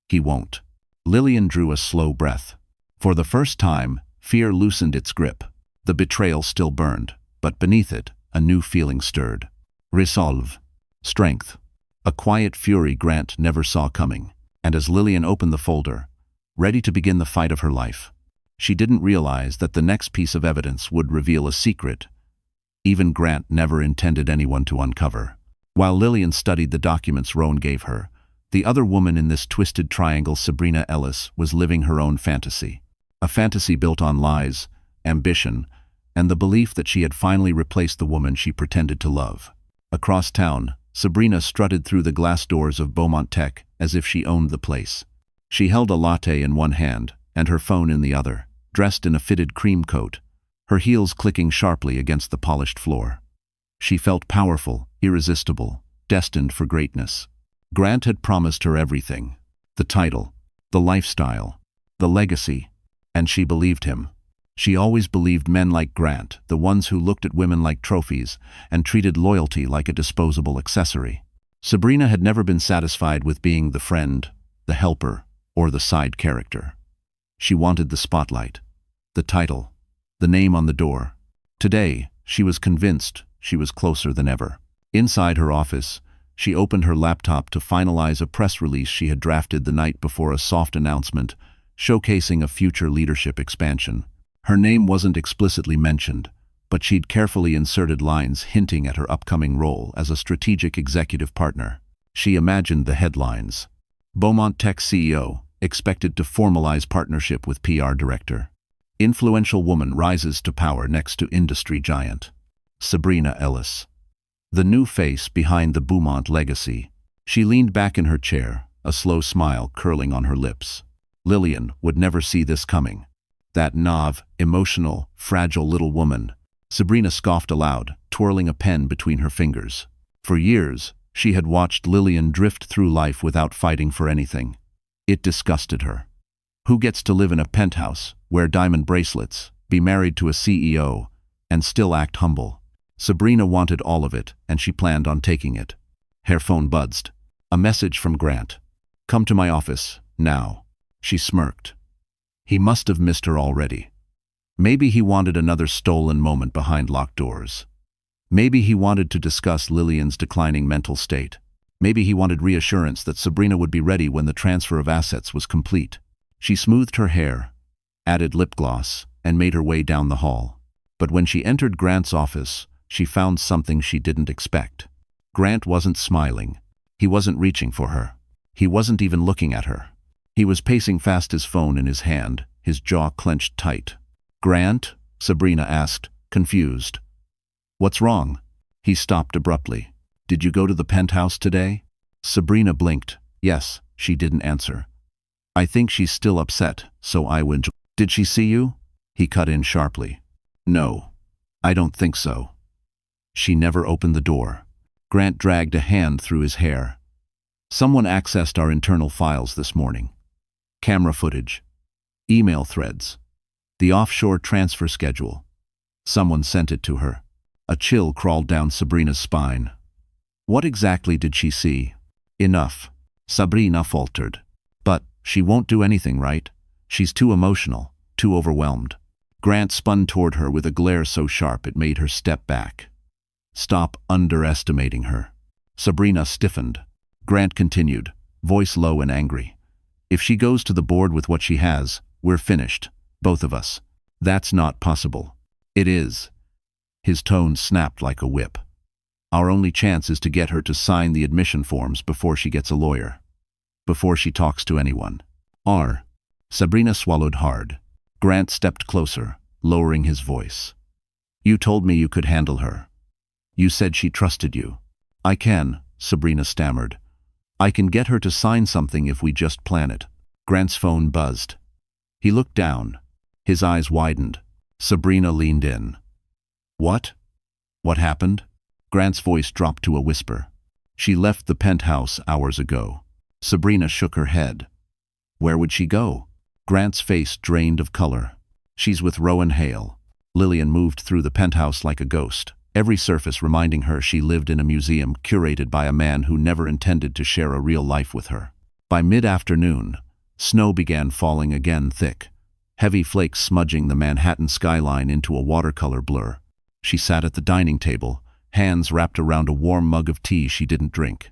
Speaker 1: he won't." Lillian drew a slow breath. For the first time, fear loosened its grip. The betrayal still burned, but beneath it, a new feeling stirred. Resolve. Strength. A quiet fury Grant never saw coming. And as Lillian opened the folder, ready to begin the fight of her life, she didn't realize that the next piece of evidence would reveal a secret even Grant never intended anyone to uncover. While Lillian studied the documents Rowan gave her, the other woman in this twisted triangle, Sabrina Ellis, was living her own fantasy. A fantasy built on lies, ambition, and the belief that she had finally replaced the woman she pretended to love. Across town, Sabrina strutted through the glass doors of Beaumont Tech as if she owned the place. She held a latte in one hand and her phone in the other, dressed in a fitted cream coat, her heels clicking sharply against the polished floor. She felt powerful, irresistible, destined for greatness. Grant had promised her everything: the title, the lifestyle, the legacy, and she believed him. She always believed men like Grant, the ones who looked at women like trophies and treated loyalty like a disposable accessory. Sabrina had never been satisfied with being the friend, the helper, or the side character. She wanted the spotlight, the title, the name on the door. Today, she was convinced she was closer than ever. Inside her office, she opened her laptop to finalize a press release she had drafted the night before: a soft announcement, showcasing a future leadership expansion. Her name wasn't explicitly mentioned, but she'd carefully inserted lines hinting at her upcoming role as a strategic executive partner. She imagined the headlines. Beaumont Tech CEO, expected to formalize partnership with PR director. Influential woman rises to power next to industry giant. Sabrina Ellis. The new face behind the Beaumont legacy. She leaned back in her chair, a slow smile curling on her lips. Lillian would never see this coming. That naive, emotional, fragile little woman. Sabrina scoffed aloud, twirling a pen between her fingers. For years, she had watched Lillian drift through life without fighting for anything. It disgusted her. Who gets to live in a penthouse, wear diamond bracelets, be married to a CEO, and still act humble? Sabrina wanted all of it, and she planned on taking it. Her phone buzzed. A message from Grant. "Come to my office, now." She smirked. He must have missed her already. Maybe he wanted another stolen moment behind locked doors. Maybe he wanted to discuss Lillian's declining mental state. Maybe he wanted reassurance that Sabrina would be ready when the transfer of assets was complete. She smoothed her hair, added lip gloss, and made her way down the hall. But when she entered Grant's office, she found something she didn't expect. Grant wasn't smiling. He wasn't reaching for her. He wasn't even looking at her. He was pacing fast, his phone in his hand, his jaw clenched tight. "Grant?" Sabrina asked, confused. "What's wrong?" He stopped abruptly. "Did you go to the penthouse today?" Sabrina blinked. "Yes," she didn't answer. "I think she's still upset, so I went." "Did she see you?" He cut in sharply. "No, I don't think so." "She never opened the door." Grant dragged a hand through his hair. "Someone accessed our internal files this morning. Camera footage, email threads, the offshore transfer schedule. Someone sent it to her." A chill crawled down Sabrina's spine. What exactly did she see? "Enough," Sabrina faltered. "But she won't do anything, right? She's too emotional, too overwhelmed." Grant spun toward her with a glare so sharp it made her step back. "Stop underestimating her." Sabrina stiffened. Grant continued, voice low and angry. "If she goes to the board with what she has, we're finished, both of us." "That's not possible." "It is." His tone snapped like a whip. "Our only chance is to get her to sign the admission forms before she gets a lawyer. Before she talks to anyone." Sabrina swallowed hard. Grant stepped closer, lowering his voice. "You told me you could handle her. You said she trusted you." "I can," Sabrina stammered. "I can get her to sign something if we just plan it." Grant's phone buzzed. He looked down. His eyes widened. Sabrina leaned in. "What? What happened?" Grant's voice dropped to a whisper. "She left the penthouse hours ago." Sabrina shook her head. "Where would she go?" Grant's face drained of color. "She's with Rowan Hale." Lillian moved through the penthouse like a ghost, every surface reminding her she lived in a museum curated by a man who never intended to share a real life with her. By mid-afternoon, snow began falling again thick, heavy flakes smudging the Manhattan skyline into a watercolor blur. She sat at the dining table, hands wrapped around a warm mug of tea she didn't drink.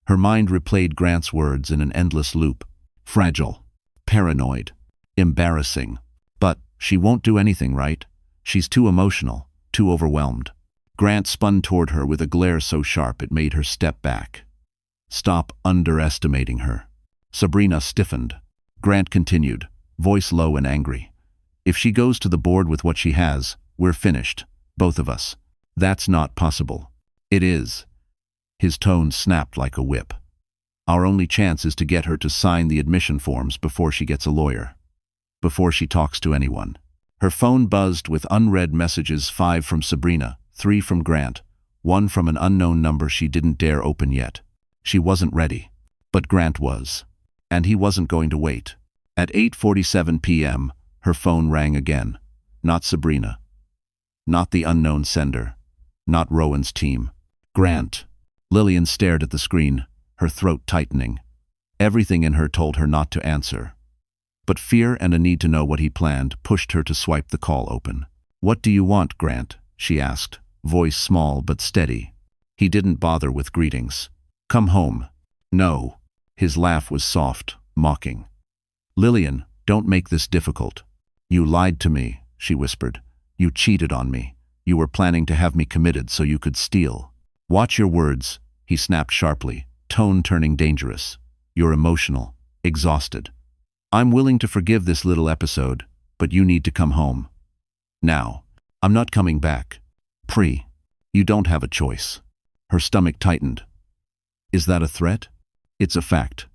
Speaker 1: Her mind replayed Grant's words in an endless loop. Fragile, paranoid, embarrassing. But she won't do anything, right? She's too emotional, too overwhelmed. Grant spun toward her with a glare so sharp it made her step back. "Stop underestimating her." Sabrina stiffened. Grant continued, voice low and angry. "If she goes to the board with what she has, we're finished, both of us." "That's not possible." "It is." His tone snapped like a whip. "Our only chance is to get her to sign the admission forms before she gets a lawyer. Before she talks to anyone." Her phone buzzed with unread messages, 5 from Sabrina, 3 from Grant, 1 from an unknown number she didn't dare open yet. She wasn't ready. But Grant was. And he wasn't going to wait. At 8:47 p.m., her phone rang again. Not Sabrina. Not the unknown sender. Not Rowan's team. Grant. Lillian stared at the screen, her throat tightening. Everything in her told her not to answer. But fear and a need to know what he planned pushed her to swipe the call open. "What do you want, Grant?" she asked, voice small but steady. He didn't bother with greetings. "Come home." "No." His laugh was soft, mocking. "Lillian, Don't make this difficult. You lied to me, she whispered. You cheated on me. You were planning to have me committed so you could steal. Watch your words, he snapped sharply, tone turning dangerous. You're emotional, exhausted. I'm willing to forgive this little episode, but you need to come home. Now. I'm not coming back. Pri, you don't have a choice. Her stomach tightened. Is that a threat? It's a fact.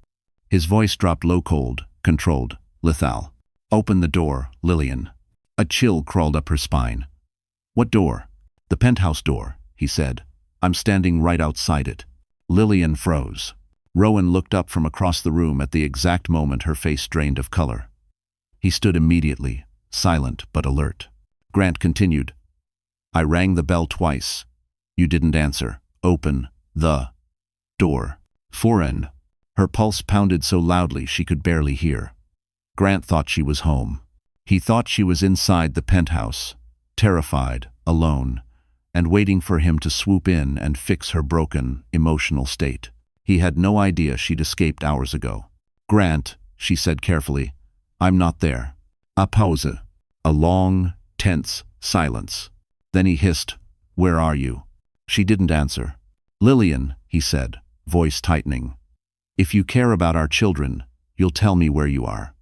Speaker 1: His voice dropped low, cold, controlled, lethal. Open the door, Lillian. A chill crawled up her spine. What door? The penthouse door, he said. I'm standing right outside it. Lillian froze. Rowan looked up from across the room at the exact moment her face drained of color. He stood immediately, silent but alert. Grant continued. I rang the bell twice. You didn't answer. Open the door. Foreign. Her pulse pounded so loudly she could barely hear. Grant thought she was home. He thought she was inside the penthouse, terrified, alone, and waiting for him to swoop in and fix her broken, emotional state. He had no idea she'd escaped hours ago. Grant, she said carefully, I'm not there. A pause. A long, tense silence. Then he hissed, Where are you? She didn't answer. Lillian, he said, voice tightening. If you care about our children, you'll tell me where you are.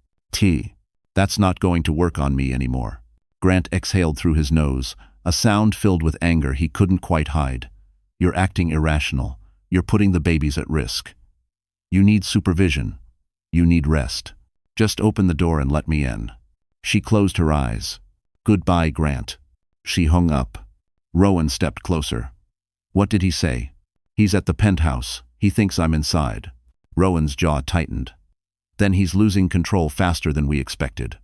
Speaker 1: That's not going to work on me anymore. Grant exhaled through his nose, a sound filled with anger he couldn't quite hide. You're acting irrational. You're putting the babies at risk. You need supervision. You need rest. Just open the door and let me in. She closed her eyes. Goodbye, Grant. She hung up. Rowan stepped closer. What did he say? He's at the penthouse. He thinks I'm inside. Rowan's jaw tightened. Then he's losing control faster than we expected.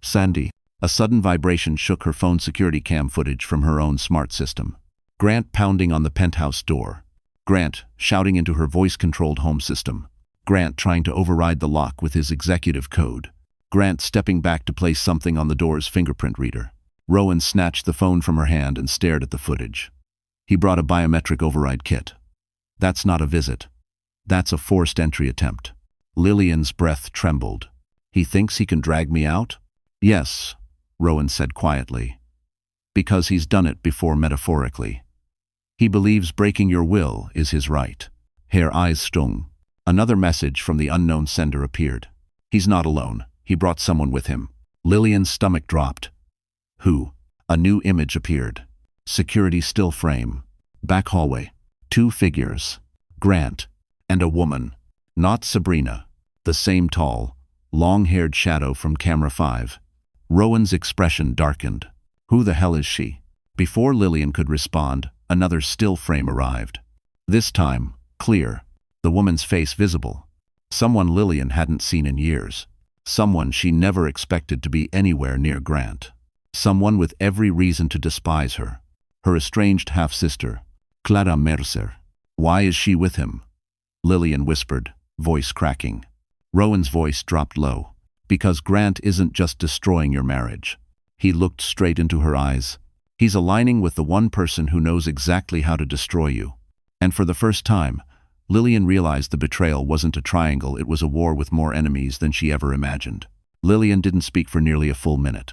Speaker 1: Sandy. A sudden vibration shook her phone security cam footage from her own smart system. Grant pounding on the penthouse door. Grant shouting into her voice-controlled home system. Grant trying to override the lock with his executive code. Grant stepping back to place something on the door's fingerprint reader. Rowan snatched the phone from her hand and stared at the footage. He brought a biometric override kit. That's not a visit. That's a forced entry attempt. Lillian's breath trembled. He thinks he can drag me out? Yes, Rowan said quietly. Because he's done it before metaphorically. He believes breaking your will is his right. Her eyes stung. Another message from the unknown sender appeared. He's not alone. He brought someone with him. Lillian's stomach dropped. Who? A new image appeared. Security still frame. Back hallway. 2 figures. Grant. And a woman. Not Sabrina. The same tall, long-haired shadow from camera 5. Rowan's expression darkened. Who the hell is she? Before Lillian could respond, another still frame arrived. This time, clear. The woman's face visible. Someone Lillian hadn't seen in years. Someone she never expected to be anywhere near Grant. Someone with every reason to despise her. Her estranged half-sister, Clara Mercer. Why is she with him? Lillian whispered, voice cracking. Rowan's voice dropped low. Because Grant isn't just destroying your marriage. He looked straight into her eyes. He's aligning with the one person who knows exactly how to destroy you. And for the first time, Lillian realized the betrayal wasn't a triangle, it was a war with more enemies than she ever imagined. Lillian didn't speak for nearly a full minute.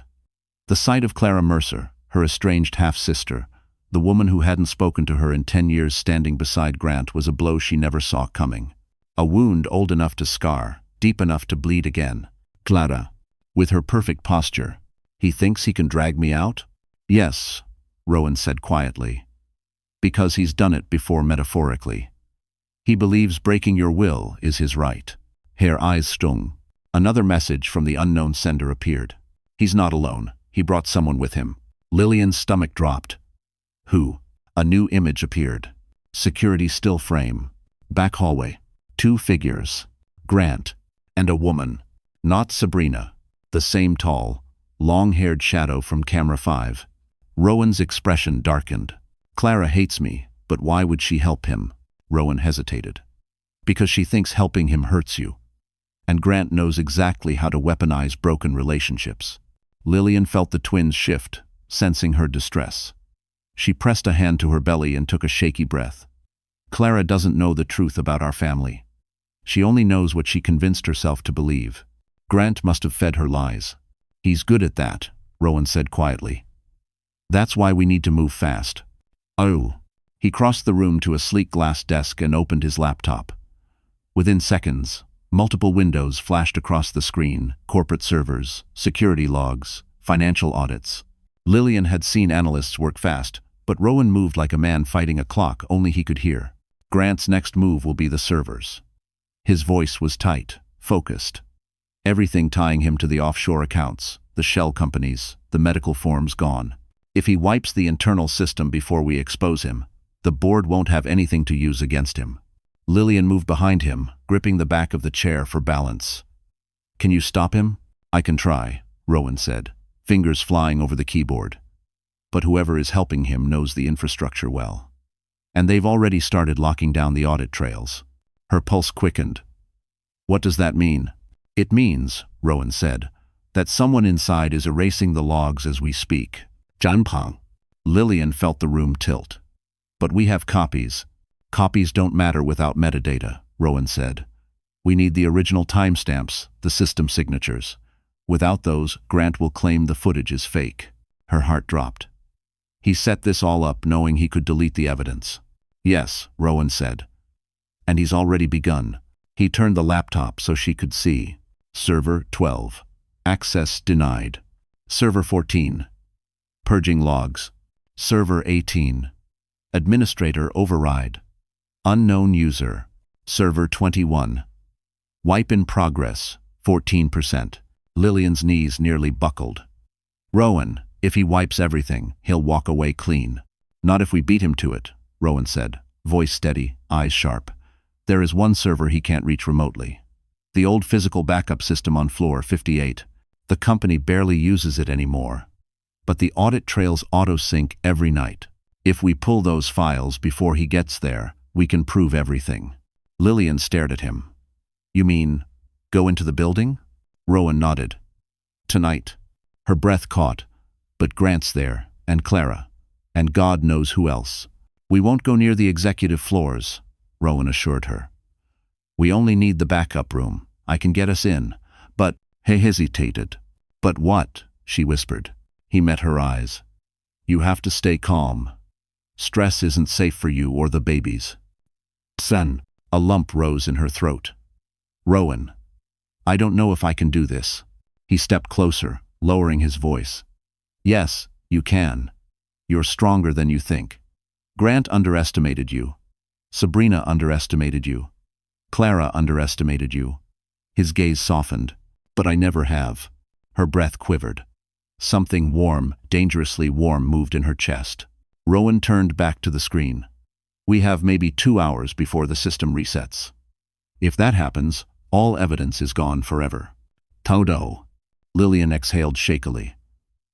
Speaker 1: The sight of Clara Mercer, her estranged half-sister, the woman who hadn't spoken to her in 10 years standing beside Grant, was a blow she never saw coming. A wound old enough to scar, deep enough to bleed again. Clara, with her perfect posture. He thinks he can drag me out? Yes, Rowan said quietly. Because he's done it before metaphorically. He believes breaking your will is his right. Her eyes stung. Another message from the unknown sender appeared. He's not alone. He brought someone with him. Lillian's stomach dropped. Who? A new image appeared. Security still frame. Back hallway. 2 figures. Grant. And a woman. Not Sabrina. The same tall, long-haired shadow from camera 5. Rowan's expression darkened. Clara hates me, but why would she help him? Rowan hesitated. Because she thinks helping him hurts you. And Grant knows exactly how to weaponize broken relationships. Lillian felt the twins shift, sensing her distress. She pressed a hand to her belly and took a shaky breath. Clara doesn't know the truth about our family. She only knows what she convinced herself to believe. Grant must have fed her lies. He's good at that, Rowan said quietly. That's why we need to move fast. Oh. He crossed the room to a sleek glass desk and opened his laptop. Within seconds, multiple windows flashed across the screen: corporate servers, security logs, financial audits. Lillian had seen analysts work fast, but Rowan moved like a man fighting a clock only he could hear. Grant's next move will be the servers. His voice was tight, focused. Everything tying him to the offshore accounts, the shell companies, the medical forms gone. If he wipes the internal system before we expose him, the board won't have anything to use against him. Lillian moved behind him, gripping the back of the chair for balance. Can you stop him? I can try, Rowan said, fingers flying over the keyboard. But whoever is helping him knows the infrastructure well. And they've already started locking down the audit trails. Her pulse quickened. What does that mean? It means, Rowan said, that someone inside is erasing the logs as we speak. Janpang. Lillian felt the room tilt. But we have copies. Copies don't matter without metadata, Rowan said. We need the original timestamps, the system signatures. Without those, Grant will claim the footage is fake. Her heart dropped. He set this all up knowing he could delete the evidence. Yes, Rowan said. And he's already begun. He turned the laptop so she could see. Server 12. Access denied. Server 14. Purging logs. Server 18. Administrator override. Unknown user. Server 21. Wipe in progress. 14%. Lillian's knees nearly buckled. Rowan, if he wipes everything, he'll walk away clean. Not if we beat him to it, Rowan said, voice steady, eyes sharp. There is one server he can't reach remotely. The old physical backup system on floor 58. The company barely uses it anymore. But the audit trails auto-sync every night. If we pull those files before he gets there, we can prove everything. Lillian stared at him. You mean, go into the building? Rowan nodded. Tonight. Her breath caught. But Grant's there, and Clara, and God knows who else. We won't go near the executive floors, Rowan assured her. We only need the backup room. I can get us in. But, he hesitated. But what? She whispered. He met her eyes. You have to stay calm. Stress isn't safe for you or the babies. Son. A lump rose in her throat. Rowan. I don't know if I can do this. He stepped closer, lowering his voice. Yes, you can. You're stronger than you think. Grant underestimated you. Sabrina underestimated you. Clara underestimated you. His gaze softened. But I never have. Her breath quivered. Something warm, dangerously warm, moved in her chest. Rowan turned back to the screen. We have maybe 2 hours before the system resets. If that happens, all evidence is gone forever. Todo. Lillian exhaled shakily.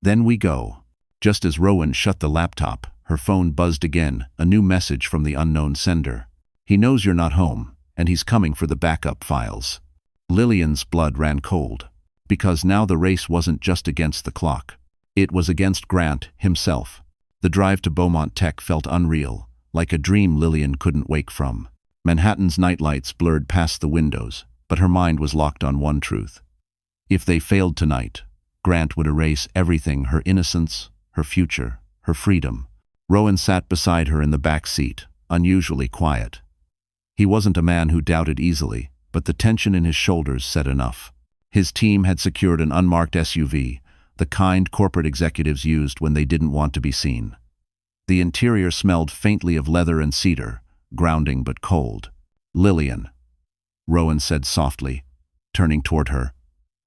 Speaker 1: Then we go. Just as Rowan shut the laptop, her phone buzzed again, a new message from the unknown sender. He knows you're not home, and he's coming for the backup files. Lillian's blood ran cold, because now the race wasn't just against the clock. It was against Grant himself. The drive to Beaumont Tech felt unreal, like a dream Lillian couldn't wake from. Manhattan's nightlights blurred past the windows, but her mind was locked on one truth. If they failed tonight, Grant would erase everything: her innocence, her future, her freedom. Rowan sat beside her in the back seat, unusually quiet. He wasn't a man who doubted easily, but the tension in his shoulders said enough. His team had secured an unmarked SUV, the kind corporate executives used when they didn't want to be seen. The interior smelled faintly of leather and cedar, grounding but cold. Lillian, Rowan said softly, turning toward her.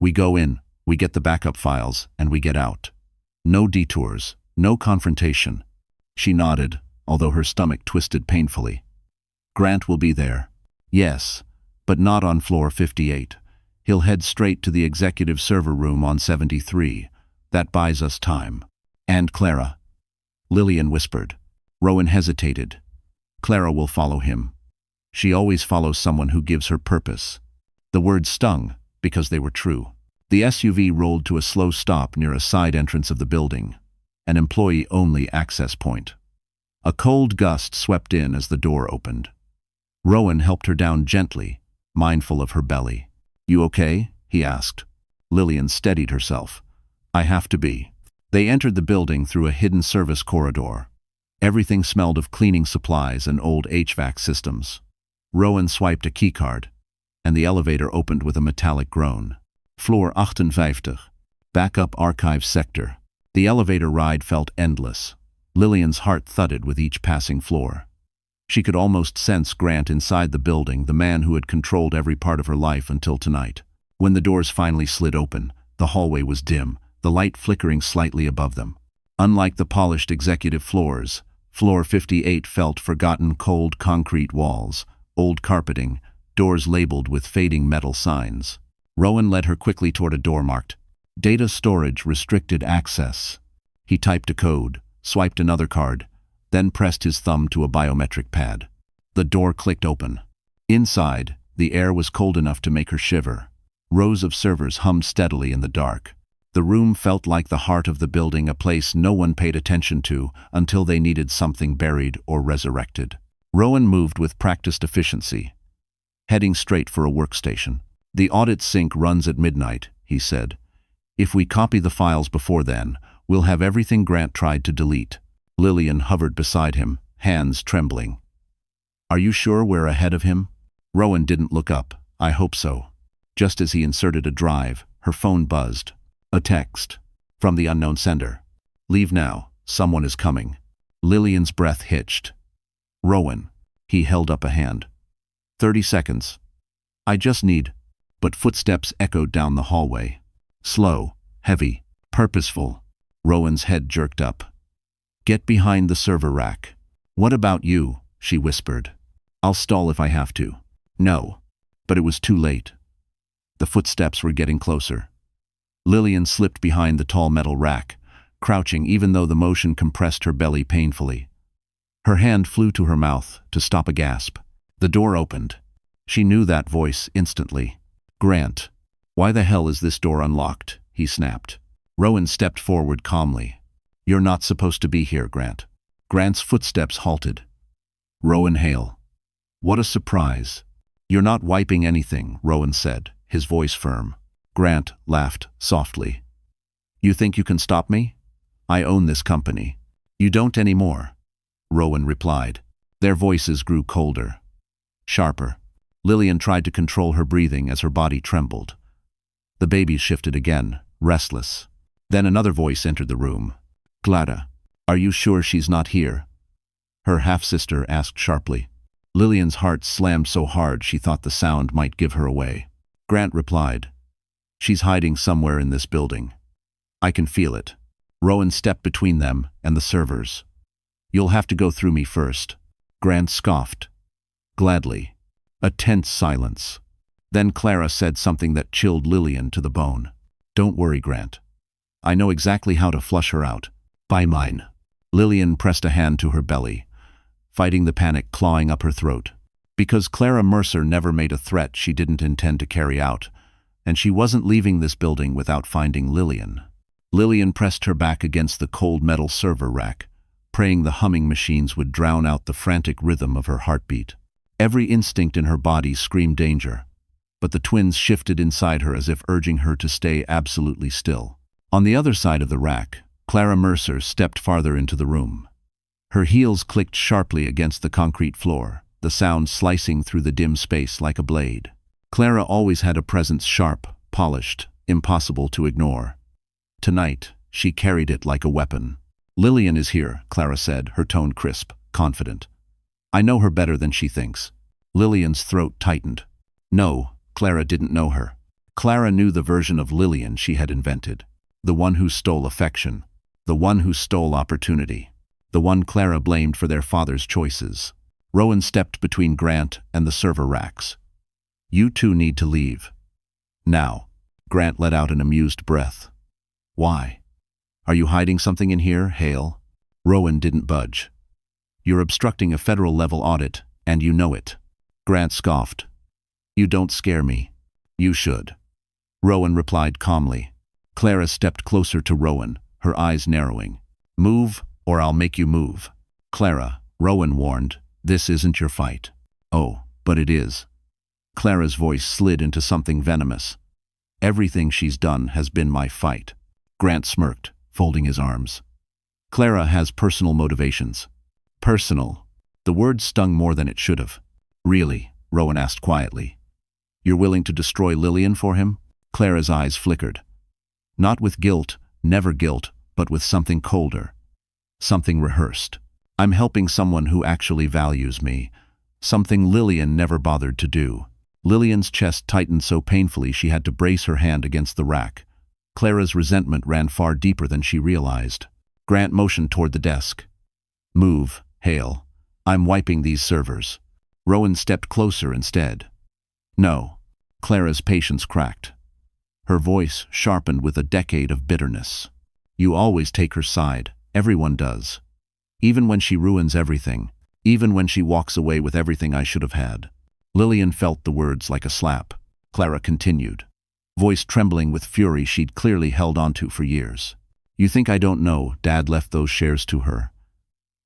Speaker 1: We go in, we get the backup files, and we get out. No detours, no confrontation. She nodded, although her stomach twisted painfully. Grant will be there. Yes, but not on floor 58. He'll head straight to the executive server room on 73. That buys us time. And Clara. Lillian whispered. Rowan hesitated. Clara will follow him. She always follows someone who gives her purpose. The words stung, because they were true. The SUV rolled to a slow stop near a side entrance of the building, an employee-only access point. A cold gust swept in as the door opened. Rowan helped her down gently, mindful of her belly. You okay? He asked. Lillian steadied herself. I have to be. They entered the building through a hidden service corridor. Everything smelled of cleaning supplies and old HVAC systems. Rowan swiped a keycard, and the elevator opened with a metallic groan. Floor 58. Backup archive sector. The elevator ride felt endless. Lillian's heart thudded with each passing floor. She could almost sense Grant inside the building, the man who had controlled every part of her life until tonight. When the doors finally slid open, the hallway was dim, the light flickering slightly above them. Unlike the polished executive floors, floor 58 felt forgotten, cold concrete walls, old carpeting, doors labeled with fading metal signs. Rowan led her quickly toward a door marked Data Storage Restricted Access. He typed a code, swiped another card, then pressed his thumb to a biometric pad. The door clicked open. Inside, the air was cold enough to make her shiver. Rows of servers hummed steadily in the dark. The room felt like the heart of the building, a place no one paid attention to until they needed something buried or resurrected. Rowan moved with practiced efficiency, heading straight for a workstation. The audit sync runs at midnight, he said. If we copy the files before then, we'll have everything Grant tried to delete. Lillian hovered beside him, hands trembling. Are you sure we're ahead of him? Rowan didn't look up. I hope so. Just as he inserted a drive, her phone buzzed. A text. From the unknown sender. Leave now. Someone is coming. Lillian's breath hitched. Rowan. He held up a hand. 30 seconds. I just need. But footsteps echoed down the hallway. Slow, heavy, purposeful. Rowan's head jerked up. Get behind the server rack. What about you? She whispered. I'll stall if I have to. No. But it was too late. The footsteps were getting closer. Lillian slipped behind the tall metal rack, crouching even though the motion compressed her belly painfully. Her hand flew to her mouth to stop a gasp. The door opened. She knew that voice instantly. Grant. Why the hell is this door unlocked? He snapped. Rowan stepped forward calmly. You're not supposed to be here, Grant. Grant's footsteps halted. Rowan Hale. What a surprise. You're not wiping anything, Rowan said, his voice firm. Grant laughed softly. You think you can stop me? I own this company. You don't anymore, Rowan replied. Their voices grew colder, sharper. Lillian tried to control her breathing as her body trembled. The babies shifted again, restless. Then another voice entered the room. Clara, are you sure she's not here? Her half-sister asked sharply. Lillian's heart slammed so hard she thought the sound might give her away. Grant replied. She's hiding somewhere in this building. I can feel it. Rowan stepped between them and the servers. You'll have to go through me first. Grant scoffed. Gladly. A tense silence. Then Clara said something that chilled Lillian to the bone. Don't worry, Grant. I know exactly how to flush her out. By mine. Lillian pressed a hand to her belly, fighting the panic clawing up her throat. Because Clara Mercer never made a threat she didn't intend to carry out, and she wasn't leaving this building without finding Lillian. Lillian pressed her back against the cold metal server rack, praying the humming machines would drown out the frantic rhythm of her heartbeat. Every instinct in her body screamed danger, but the twins shifted inside her as if urging her to stay absolutely still. On the other side of the rack, Clara Mercer stepped farther into the room. Her heels clicked sharply against the concrete floor, the sound slicing through the dim space like a blade. Clara always had a presence sharp, polished, impossible to ignore. Tonight, she carried it like a weapon. Lillian is here, Clara said, her tone crisp, confident. I know her better than she thinks. Lillian's throat tightened. No, Clara didn't know her. Clara knew the version of Lillian she had invented. The one who stole affection. The one who stole opportunity. The one Clara blamed for their father's choices. Rowan stepped between Grant and the server racks. You two need to leave. Now. Grant let out an amused breath. Why? Are you hiding something in here, Hale? Rowan didn't budge. You're obstructing a federal-level audit, and you know it. Grant scoffed. You don't scare me. You should. Rowan replied calmly. Clara stepped closer to Rowan, her eyes narrowing. Move, or I'll make you move. Clara, Rowan warned, this isn't your fight. Oh, but it is. Clara's voice slid into something venomous. Everything she's done has been my fight. Grant smirked, folding his arms. Clara has personal motivations. Personal. The word stung more than it should have. Really? Rowan asked quietly. You're willing to destroy Lillian for him? Clara's eyes flickered. Not with guilt, never guilt, but with something colder. Something rehearsed. I'm helping someone who actually values me. Something Lillian never bothered to do. Lillian's chest tightened so painfully she had to brace her hand against the rack. Clara's resentment ran far deeper than she realized. Grant motioned toward the desk. Move, Hale. I'm wiping these servers. Rowan stepped closer instead. No. Clara's patience cracked. Her voice sharpened with a decade of bitterness. You always take her side. Everyone does. Even when she ruins everything. Even when she walks away with everything I should have had. Lillian felt the words like a slap. Clara continued, voice trembling with fury she'd clearly held onto for years. You think I don't know Dad left those shares to her?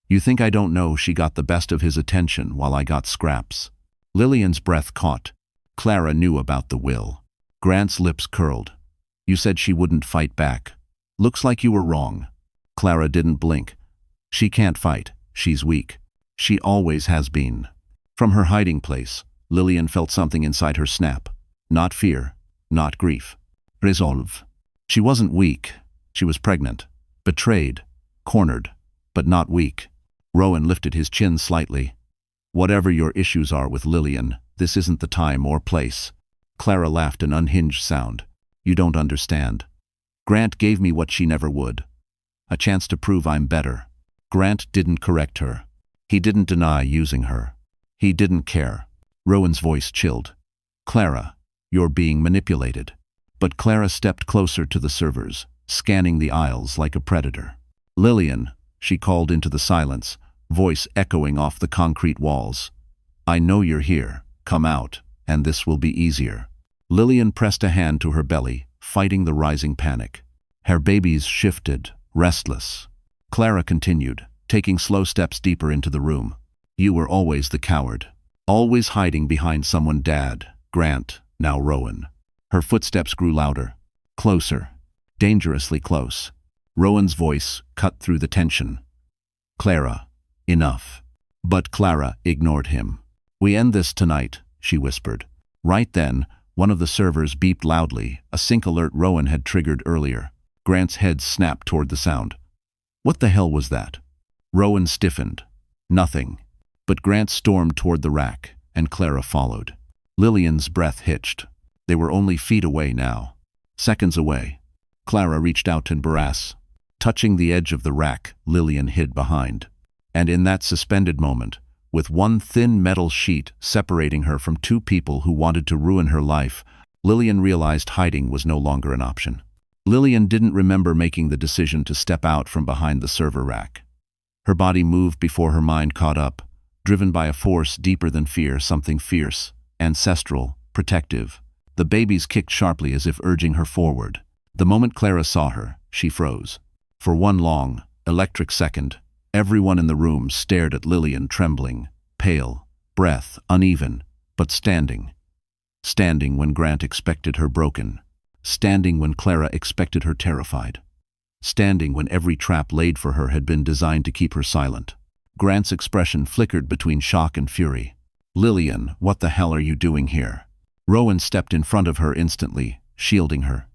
Speaker 1: You think I don't know she got the best of his attention while I got scraps? Lillian's breath caught. Clara knew about the will. Grant's lips curled. You said she wouldn't fight back. Looks like you were wrong. Clara didn't blink. She can't fight. She's weak. She always has been. From her hiding place, Lillian felt something inside her snap. Not fear, not grief. Resolve. She wasn't weak. She was pregnant, betrayed, cornered, but not weak. Rowan lifted his chin slightly. Whatever your issues are with Lillian, this isn't the time or place. Clara laughed an unhinged sound. You don't understand. Grant gave me what she never would. A chance to prove I'm better. Grant didn't correct her. He didn't deny using her. He didn't care. Rowan's voice chilled. Clara, you're being manipulated. But Clara stepped closer to the servers, scanning the aisles like a predator. Lillian, she called into the silence, voice echoing off the concrete walls. I know you're here. Come out, and this will be easier. Lillian pressed a hand to her belly, fighting the rising panic. Her babies shifted, restless. Clara continued, taking slow steps deeper into the room. You were always the coward. Always hiding behind someone Dad, Grant, now Rowan. Her footsteps grew louder. Closer. Dangerously close. Rowan's voice cut through the tension. Clara, enough. But Clara ignored him. We end this tonight, she whispered. Right then, one of the servers beeped loudly, a sync alert Rowan had triggered earlier. Grant's head snapped toward the sound. What the hell was that? Rowan stiffened. Nothing. But Grant stormed toward the rack, and Clara followed. Lillian's breath hitched. They were only feet away now. Seconds away. Clara reached out to embrace. Touching the edge of the rack, Lillian hid behind. And in that suspended moment, with one thin metal sheet separating her from two people who wanted to ruin her life, Lillian realized hiding was no longer an option. Lillian didn't remember making the decision to step out from behind the server rack. Her body moved before her mind caught up, driven by a force deeper than fear, something fierce, ancestral, protective. The babies kicked sharply as if urging her forward. The moment Clara saw her, she froze. For one long, electric second, everyone in the room stared at Lillian, trembling, pale, breath uneven, but standing. Standing when Grant expected her broken. Standing when Clara expected her terrified. Standing when every trap laid for her had been designed to keep her silent. Grant's expression flickered between shock and fury. Lillian, what the hell are you doing here? Rowan stepped in front of her instantly, shielding her.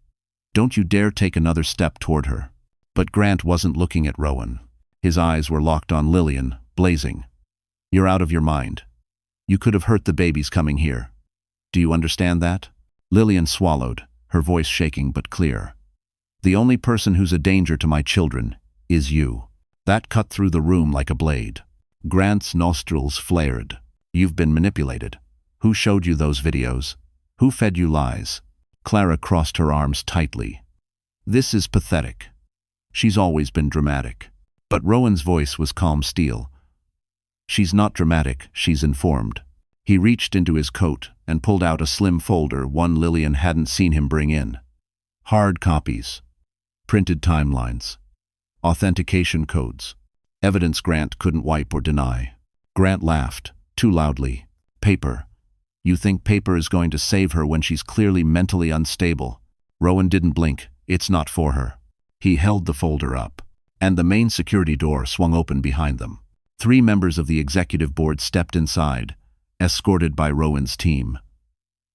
Speaker 1: Don't you dare take another step toward her. But Grant wasn't looking at Rowan. His eyes were locked on Lillian, blazing. You're out of your mind. You could have hurt the babies coming here. Do you understand that? Lillian swallowed, her voice shaking but clear. The only person who's a danger to my children is you. That cut through the room like a blade. Grant's nostrils flared. You've been manipulated. Who showed you those videos? Who fed you lies? Clara crossed her arms tightly. This is pathetic. She's always been dramatic. But Rowan's voice was calm steel. She's not dramatic, she's informed. He reached into his coat and pulled out a slim folder, one Lillian hadn't seen him bring in. Hard copies. Printed timelines. Authentication codes. Evidence Grant couldn't wipe or deny. Grant laughed, too loudly. Paper. You think paper is going to save her when she's clearly mentally unstable? Rowan didn't blink. It's not for her. He held the folder up, and the main security door swung open behind them. 3 members of the executive board stepped inside, escorted by Rowan's team.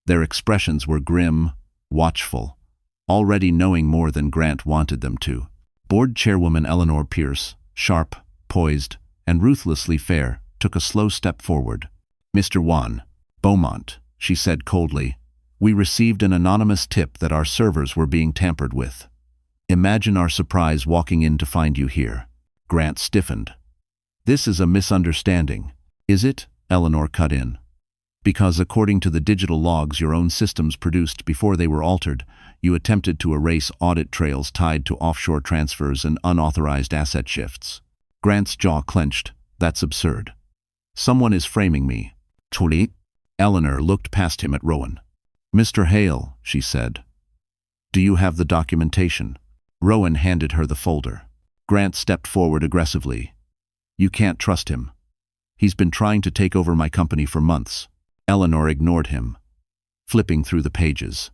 Speaker 1: Their expressions were grim, watchful, already knowing more than Grant wanted them to. Board chairwoman Eleanor Pierce, sharp, poised, and ruthlessly fair, took a slow step forward. "Mr. Beaumont," she said coldly, "we received an anonymous tip that our servers were being tampered with. Imagine our surprise walking in to find you here." Grant stiffened. "This is a misunderstanding, is it?" Eleanor cut in. "Because according to the digital logs your own systems produced before they were altered, you attempted to erase audit trails tied to offshore transfers and unauthorized asset shifts." Grant's jaw clenched. "That's absurd. Someone is framing me." "Truly?" Eleanor looked past him at Rowan. "Mr. Hale," she said, "do you have the documentation?" Rowan handed her the folder. Grant stepped forward aggressively. "You can't trust him. He's been trying to take over my company for months." Eleanor ignored him, flipping through the pages.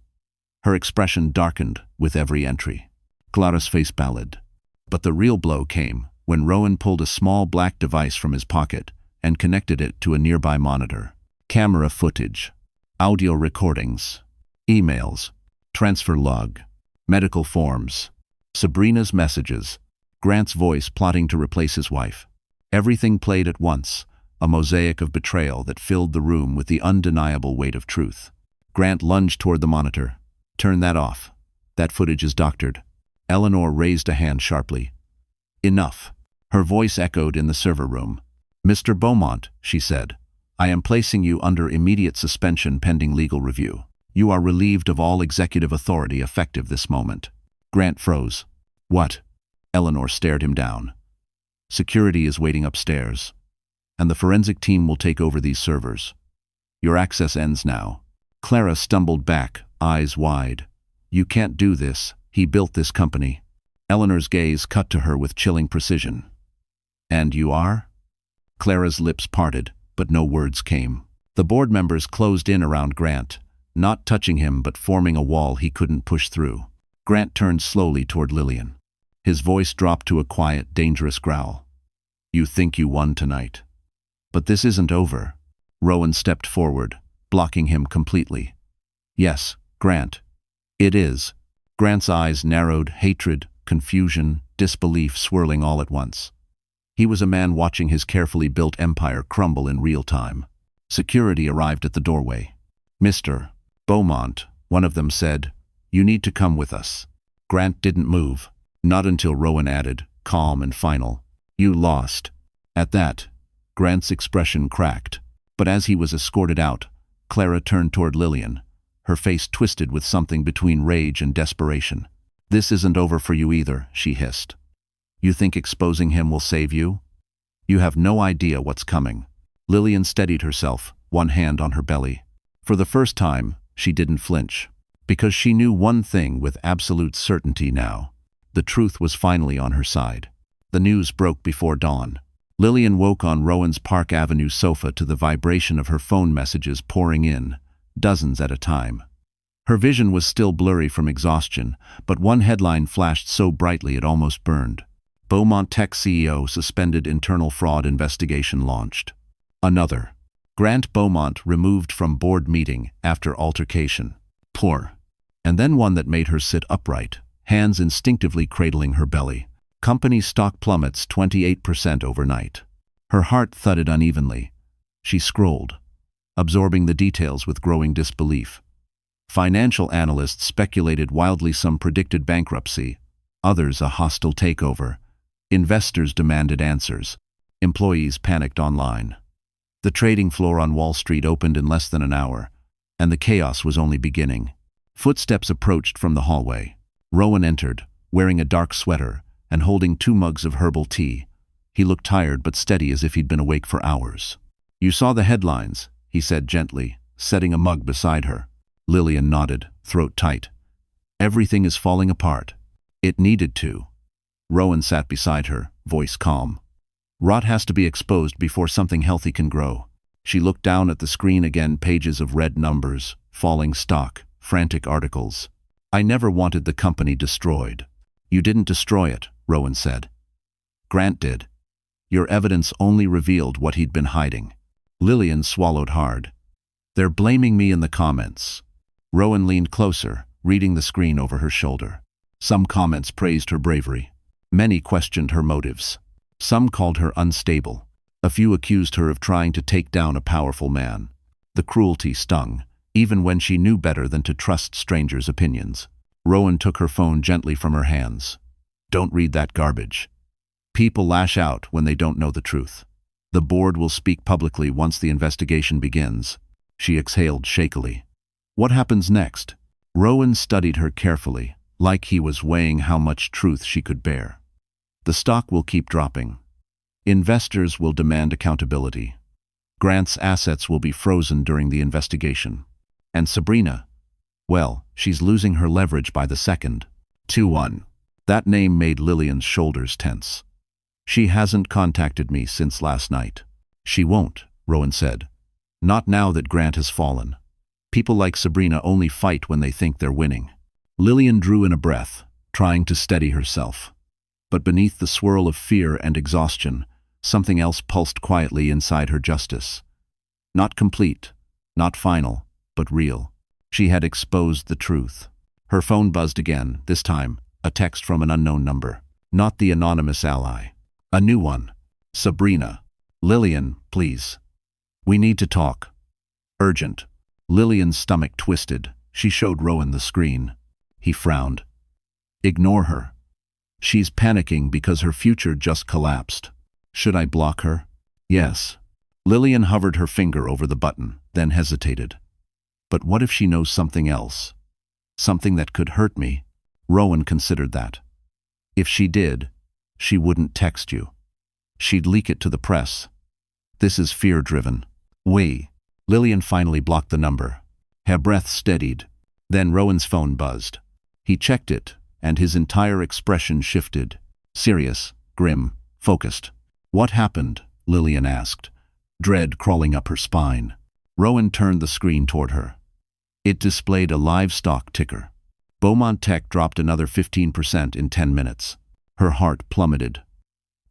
Speaker 1: Her expression darkened with every entry. Clara's face pallid. But the real blow came when Rowan pulled a small black device from his pocket and connected it to a nearby monitor. Camera footage, audio recordings, emails, transfer log, medical forms, Sabrina's messages, Grant's voice plotting to replace his wife. Everything played at once, a mosaic of betrayal that filled the room with the undeniable weight of truth. Grant lunged toward the monitor. "Turn that off. That footage is doctored." Eleanor raised a hand sharply. "Enough." Her voice echoed in the server room. "Mr. Beaumont," she said, "I am placing you under immediate suspension pending legal review. You are relieved of all executive authority effective this moment." Grant froze. "What?" Eleanor stared him down. "Security is waiting upstairs, and the forensic team will take over these servers. Your access ends now." Clara stumbled back, eyes wide. "You can't do this. He built this company." Eleanor's gaze cut to her with chilling precision. "And you are?" Clara's lips parted, but no words came. The board members closed in around Grant, not touching him but forming a wall he couldn't push through. Grant turned slowly toward Lillian. His voice dropped to a quiet, dangerous growl. "You think you won tonight. But this isn't over." Rowan stepped forward, blocking him completely. "Yes, Grant. It is." Grant's eyes narrowed, hatred, confusion, disbelief swirling all at once. He was a man watching his carefully built empire crumble in real time. Security arrived at the doorway. "Mr. Beaumont," one of them said, "you need to come with us." Grant didn't move, not until Rowan added, calm and final, "You lost." At that, Grant's expression cracked, but as he was escorted out, Clara turned toward Lillian, her face twisted with something between rage and desperation. "This isn't over for you either," she hissed. "You think exposing him will save you? You have no idea what's coming." Lillian steadied herself, one hand on her belly. For the first time, she didn't flinch, because she knew one thing with absolute certainty now. The truth was finally on her side. The news broke before dawn. Lillian woke on Rowan's Park Avenue sofa to the vibration of her phone messages pouring in, dozens at a time. Her vision was still blurry from exhaustion, but one headline flashed so brightly it almost burned. Beaumont Tech CEO suspended internal fraud investigation launched. Another. Grant Beaumont removed from board meeting after altercation. Poor. And then one that made her sit upright, hands instinctively cradling her belly. Company stock plummets 28% overnight. Her heart thudded unevenly. She scrolled, absorbing the details with growing disbelief. Financial analysts speculated wildly some predicted bankruptcy, others a hostile takeover. Investors demanded answers. Employees panicked online. The trading floor on Wall Street opened in less than an hour, and the chaos was only beginning. Footsteps approached from the hallway. Rowan entered, wearing a dark sweater and holding 2 mugs of herbal tea. He looked tired but steady as if he'd been awake for hours. "You saw the headlines," he said gently, setting a mug beside her. Lillian nodded, throat tight. "Everything is falling apart." "It needed to." Rowan sat beside her, voice calm. "Rot has to be exposed before something healthy can grow." She looked down at the screen again, pages of red numbers, falling stock, frantic articles. I never wanted the company destroyed. You didn't destroy it, Rowan said. Grant did. Your evidence only revealed what he'd been hiding. Lillian swallowed hard. They're blaming me in the comments. Rowan leaned closer, reading the screen over her shoulder. Some comments praised her bravery. Many questioned her motives. Some called her unstable. A few accused her of trying to take down a powerful man. The cruelty stung, even when she knew better than to trust strangers' opinions. Rowan took her phone gently from her hands. Don't read that garbage. People lash out when they don't know the truth. The board will speak publicly once the investigation begins. She exhaled shakily. What happens next? Rowan studied her carefully, like he was weighing how much truth she could bear. The stock will keep dropping. Investors will demand accountability. Grant's assets will be frozen during the investigation. And Sabrina, well, she's losing her leverage by the second. 2-1. That name made Lillian's shoulders tense. She hasn't contacted me since last night. She won't, Rowan said. Not now that Grant has fallen. People like Sabrina only fight when they think they're winning. Lillian drew in a breath, trying to steady herself. But beneath the swirl of fear and exhaustion, something else pulsed quietly inside her. Justice. Not complete, not final, but real. She had exposed the truth. Her phone buzzed again, this time, a text from an unknown number. Not the anonymous ally. A new one. Sabrina. Lillian, please. We need to talk. Urgent. Lillian's stomach twisted. She showed Rowan the screen. He frowned. Ignore her. She's panicking because her future just collapsed. Should I block her? Yes. Lillian hovered her finger over the button, then hesitated. But what if she knows something else? Something that could hurt me? Rowan considered that. If she did, she wouldn't text you. She'd leak it to the press. This is fear-driven. Lillian finally blocked the number. Her breath steadied. Then Rowan's phone buzzed. He checked it, and his entire expression shifted. Serious, grim, focused. What happened? Lillian asked, dread crawling up her spine. Rowan turned the screen toward her. It displayed a live stock ticker. Beaumont Tech dropped another 15% in 10 minutes. Her heart plummeted.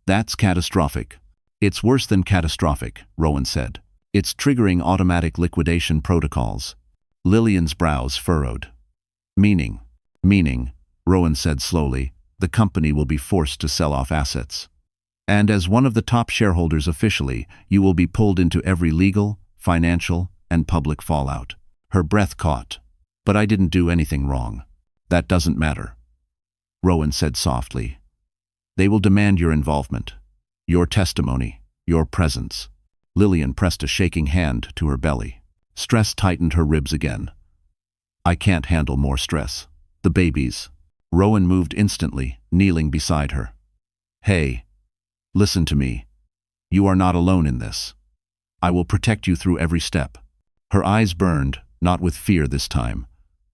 Speaker 1: That's catastrophic. It's worse than catastrophic, Rowan said. It's triggering automatic liquidation protocols. Lillian's brows furrowed. Meaning, Rowan said slowly, the company will be forced to sell off assets. And as one of the top shareholders officially, you will be pulled into every legal, financial, and public fallout. Her breath caught. But I didn't do anything wrong. That doesn't matter. Rowan said softly. They will demand your involvement, your testimony, your presence. Lillian pressed a shaking hand to her belly. Stress tightened her ribs again. I can't handle more stress. The babies. Rowan moved instantly, kneeling beside her. Hey, listen to me. You are not alone in this. I will protect you through every step. Her eyes burned, not with fear this time,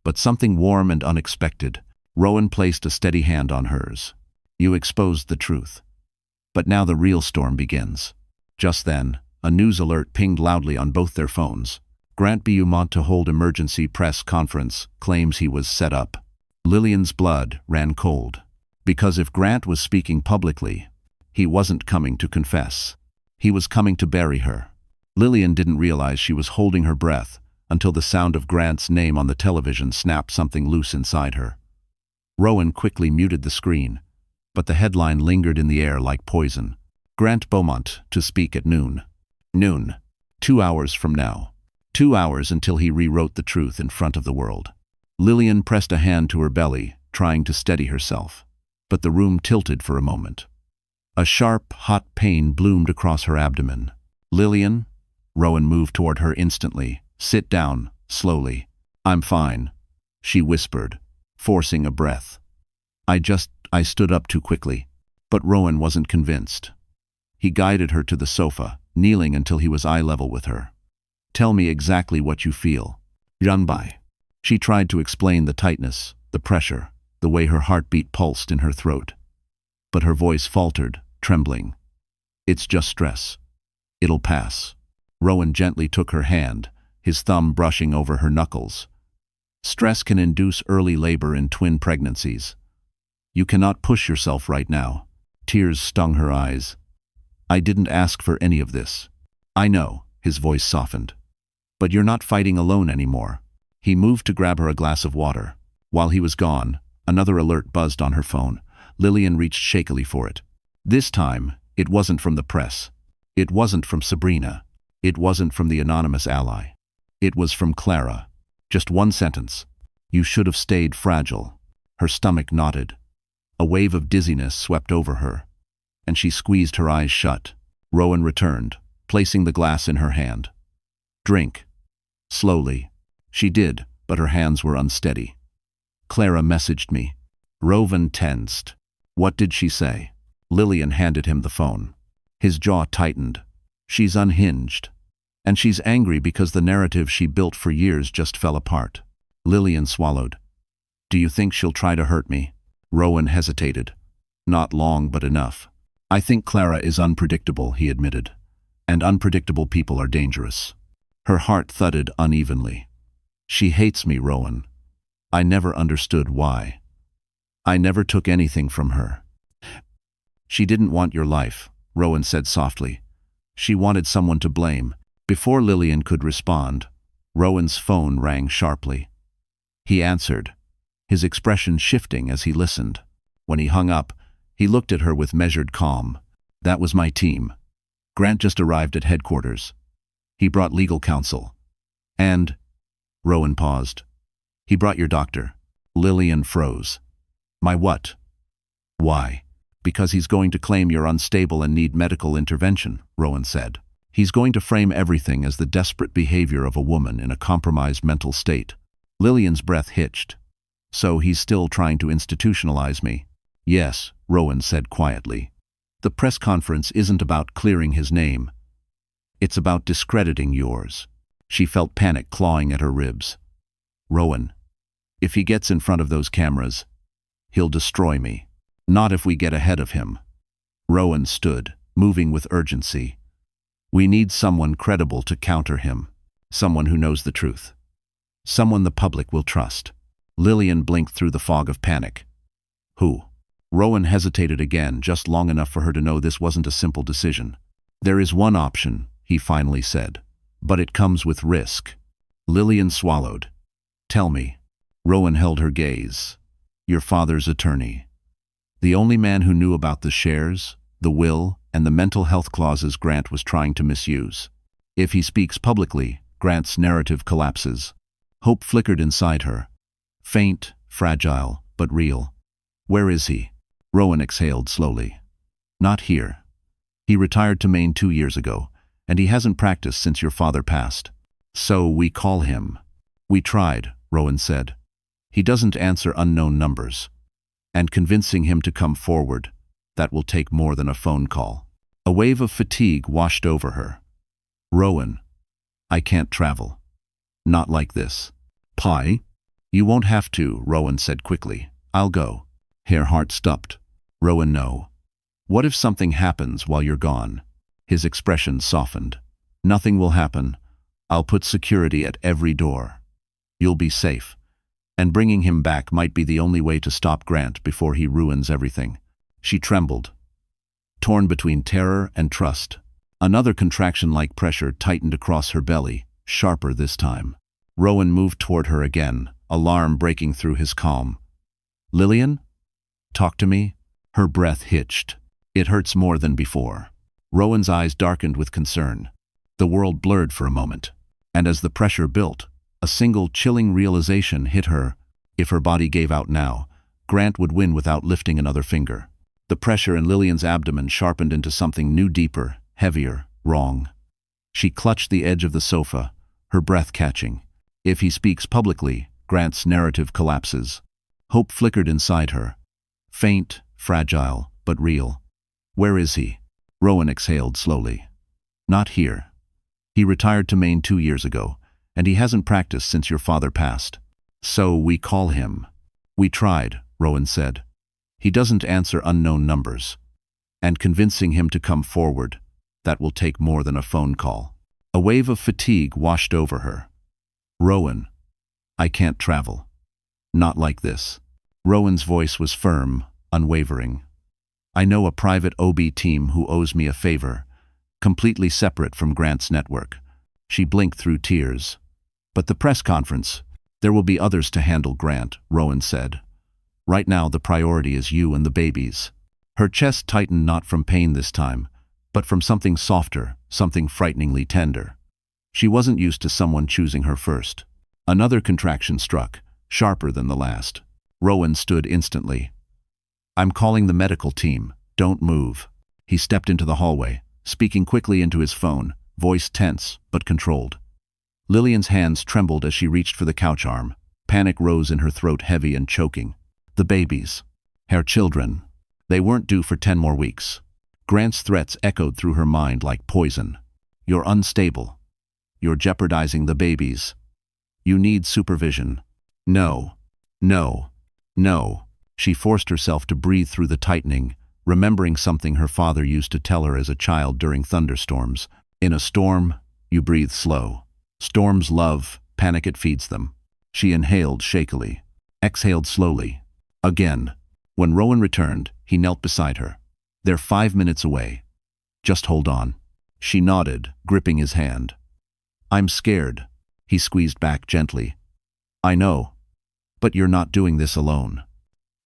Speaker 1: but something warm and unexpected. Rowan placed a steady hand on hers. You exposed the truth. But now the real storm begins. Just then, a news alert pinged loudly on both their phones. Grant Beaumont to hold emergency press conference, claims he was set up. Lillian's blood ran cold. Because if Grant was speaking publicly, he wasn't coming to confess. He was coming to bury her. Lillian didn't realize she was holding her breath until the sound of Grant's name on the television snapped something loose inside her. Rowan quickly muted the screen, but the headline lingered in the air like poison. Grant Beaumont to speak at noon. Noon. 2 hours from now. 2 hours until he rewrote the truth in front of the world. Lillian pressed a hand to her belly, trying to steady herself. But the room tilted for a moment. A sharp, hot pain bloomed across her abdomen. Lillian? Rowan moved toward her instantly. Sit down, slowly. I'm fine, she whispered, forcing a breath. I stood up too quickly. But Rowan wasn't convinced. He guided her to the sofa, kneeling until he was eye level with her. Tell me exactly what you feel. Janbai. She tried to explain the tightness, the pressure, the way her heartbeat pulsed in her throat. But her voice faltered, trembling. It's just stress. It'll pass. Rowan gently took her hand, his thumb brushing over her knuckles. Stress can induce early labor in twin pregnancies. You cannot push yourself right now. Tears stung her eyes. I didn't ask for any of this. I know, his voice softened. But you're not fighting alone anymore. He moved to grab her a glass of water. While he was gone, another alert buzzed on her phone. Lillian reached shakily for it. This time, it wasn't from the press. It wasn't from Sabrina. It wasn't from the anonymous ally. It was from Clara. Just one sentence. You should have stayed fragile. Her stomach knotted. A wave of dizziness swept over her, and she squeezed her eyes shut. Rowan returned, placing the glass in her hand. Drink. Slowly. She did, but her hands were unsteady. Clara messaged me. Rowan tensed. What did she say? Lillian handed him the phone. His jaw tightened. She's unhinged. And she's angry because the narrative she built for years just fell apart. Lillian swallowed. Do you think she'll try to hurt me? Rowan hesitated. Not long, but enough. I think Clara is unpredictable, he admitted. And unpredictable people are dangerous. Her heart thudded unevenly. She hates me, Rowan. I never understood why. I never took anything from her. She didn't want your life, Rowan said softly. She wanted someone to blame. Before Lillian could respond, Rowan's phone rang sharply. He answered, his expression shifting as he listened. When he hung up, he looked at her with measured calm. That was my team. Grant just arrived at headquarters. He brought legal counsel. And... Rowan paused. He brought your doctor. Lillian froze. My what? Why? Because he's going to claim you're unstable and need medical intervention, Rowan said. He's going to frame everything as the desperate behavior of a woman in a compromised mental state. Lillian's breath hitched. So he's still trying to institutionalize me? Yes, Rowan said quietly. The press conference isn't about clearing his name. It's about discrediting yours. She felt panic clawing at her ribs. Rowan, if he gets in front of those cameras, he'll destroy me. Not if we get ahead of him. Rowan stood, moving with urgency. We need someone credible to counter him. Someone who knows the truth. Someone the public will trust. Lillian blinked through the fog of panic. Who? Rowan hesitated again, just long enough for her to know this wasn't a simple decision. There is one option, he finally said. But it comes with risk. Lillian swallowed. Tell me. Rowan held her gaze. Your father's attorney. The only man who knew about the shares, the will, and the mental health clauses Grant was trying to misuse. If he speaks publicly, Grant's narrative collapses. Hope flickered inside her. Faint, fragile, but real. Where is he? Rowan exhaled slowly. Not here. He retired to Maine 2 years ago, and he hasn't practiced since your father passed. So we call him. We tried, Rowan said. He doesn't answer unknown numbers. And convincing him to come forward, that will take more than a phone call. A wave of fatigue washed over her. Rowan, I can't travel. Not like this. Pi? You won't have to, Rowan said quickly. I'll go. Her heart stopped. Rowan, no. What if something happens while you're gone? His expression softened. Nothing will happen. I'll put security at every door. You'll be safe. And bringing him back might be the only way to stop Grant before he ruins everything. She trembled, torn between terror and trust. Another contraction-like pressure tightened across her belly, sharper this time. Rowan moved toward her again, alarm breaking through his calm. Lillian? Talk to me? Her breath hitched. It hurts more than before. Rowan's eyes darkened with concern. The world blurred for a moment. And as the pressure built, a single chilling realization hit her. If her body gave out now, Grant would win without lifting another finger. The pressure in Lillian's abdomen sharpened into something new, deeper, heavier, wrong. She clutched the edge of the sofa, her breath catching. If he speaks publicly, Grant's narrative collapses. Hope flickered inside her. Faint, fragile, but real. Where is he? Rowan exhaled slowly. Not here. He retired to Maine 2 years ago, and he hasn't practiced since your father passed. So we call him. We tried, Rowan said. He doesn't answer unknown numbers. And convincing him to come forward, that will take more than a phone call. A wave of fatigue washed over her. Rowan, I can't travel. Not like this. Rowan's voice was firm, unwavering. I know a private OB team who owes me a favor, completely separate from Grant's network. She blinked through tears. But the press conference, there will be others to handle Grant, Rowan said. Right now the priority is you and the babies. Her chest tightened not from pain this time, but from something softer, something frighteningly tender. She wasn't used to someone choosing her first. Another contraction struck, sharper than the last. Rowan stood instantly. I'm calling the medical team. Don't move. He stepped into the hallway, speaking quickly into his phone, voice tense but controlled. Lillian's hands trembled as she reached for the couch arm. Panic rose in her throat, heavy and choking. The babies. Her children. They weren't due for 10 more weeks. Grant's threats echoed through her mind like poison. You're unstable. You're jeopardizing the babies. You need supervision. No. No. No. She forced herself to breathe through the tightening, remembering something her father used to tell her as a child during thunderstorms. In a storm, you breathe slow. Storms love, panic it feeds them. She inhaled shakily, exhaled slowly. Again. When Rowan returned, he knelt beside her. They're 5 minutes away. Just hold on. She nodded, gripping his hand. I'm scared. He squeezed back gently. I know. But you're not doing this alone.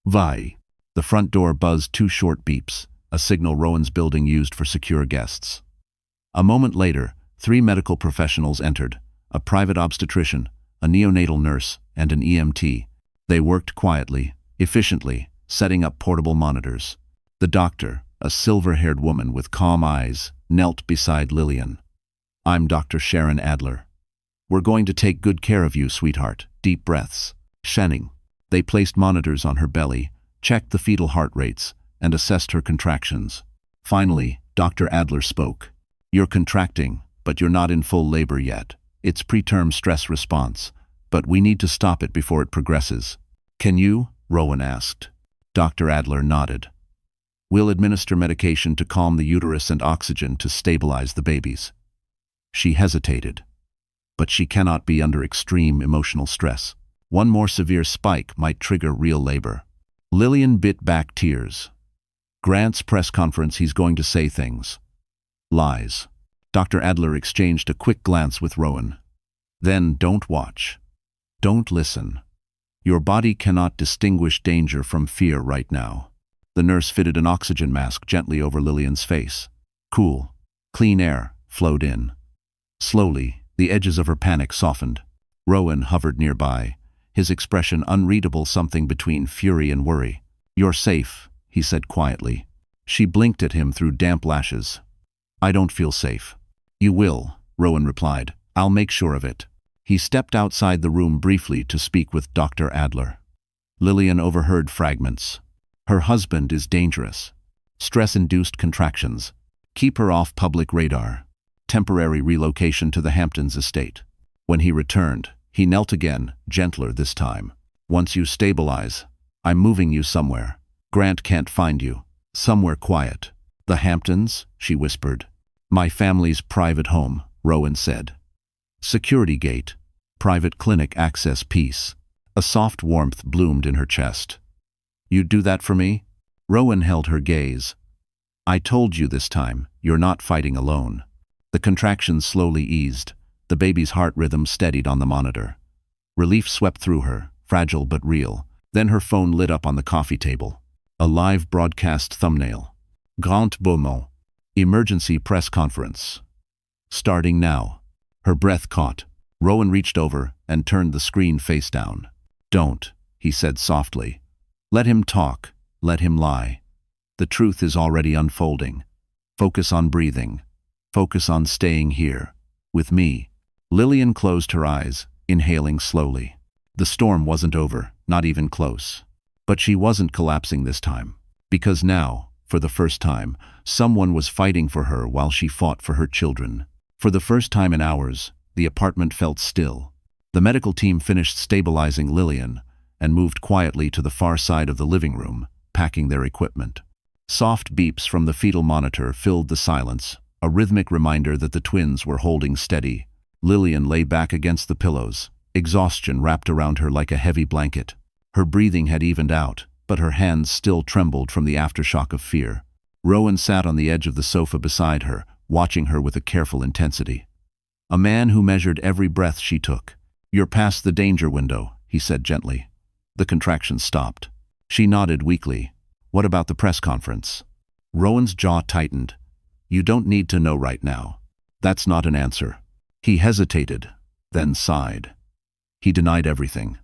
Speaker 1: Vi. The front door buzzed 2 short beeps, a signal Rowan's building used for secure guests. A moment later, 3 medical professionals entered, a private obstetrician, a neonatal nurse, and an EMT. They worked quietly, efficiently, setting up portable monitors. The doctor, a silver-haired woman with calm eyes, knelt beside Lillian. I'm Dr. Sharon Adler. We're going to take good care of you, sweetheart. Deep breaths. Shenning. They placed monitors on her belly, checked the fetal heart rates, and assessed her contractions. Finally, Dr. Adler spoke. You're contracting, but you're not in full labor yet. It's preterm stress response, but we need to stop it before it progresses. Can you? Rowan asked. Dr. Adler nodded. We'll administer medication to calm the uterus and oxygen to stabilize the babies. She hesitated. But she cannot be under extreme emotional stress. One more severe spike might trigger real labor. Lillian bit back tears. Grant's press conference, he's going to say things. Lies. Dr. Adler exchanged a quick glance with Rowan. Then don't watch. Don't listen. Your body cannot distinguish danger from fear right now. The nurse fitted an oxygen mask gently over Lillian's face. Cool, clean air flowed in. Slowly, the edges of her panic softened. Rowan hovered nearby, his expression unreadable, something between fury and worry. You're safe, he said quietly. She blinked at him through damp lashes. I don't feel safe. You will, Rowan replied. I'll make sure of it. He stepped outside the room briefly to speak with Dr. Adler. Lillian overheard fragments. Her husband is dangerous. Stress-induced contractions. Keep her off public radar. Temporary relocation to the Hamptons estate. When he returned, he knelt again, gentler this time. Once you stabilize, I'm moving you somewhere. Grant can't find you. Somewhere quiet. The Hamptons, she whispered. My family's private home, Rowan said. Security gate. Private clinic access piece. A soft warmth bloomed in her chest. You'd do that for me? Rowan held her gaze. I told you this time, you're not fighting alone. The contractions slowly eased. The baby's heart rhythm steadied on the monitor. Relief swept through her, fragile but real. Then her phone lit up on the coffee table. A live broadcast thumbnail. Grand Beaumont. Emergency press conference. Starting now. Her breath caught. Rowan reached over and turned the screen face down. Don't, he said softly. Let him talk. Let him lie. The truth is already unfolding. Focus on breathing. Focus on staying here. With me. Lillian closed her eyes, inhaling slowly. The storm wasn't over, not even close. But she wasn't collapsing this time. Because now, for the first time, someone was fighting for her while she fought for her children. For the first time in hours, the apartment felt still. The medical team finished stabilizing Lillian and moved quietly to the far side of the living room, packing their equipment. Soft beeps from the fetal monitor filled the silence, a rhythmic reminder that the twins were holding steady. Lillian lay back against the pillows, Exhaustion wrapped around her like a heavy blanket. Her breathing had evened out, but her hands still trembled from the aftershock of fear. Rowan sat on the edge of the sofa beside her, watching her with a careful intensity. A man who measured every breath she took. "You're past the danger window," he said gently. The contractions stopped. She nodded weakly. "What about the press conference?" Rowan's jaw tightened. "You don't need to know right now." "That's not an answer." He hesitated, then sighed. He denied everything.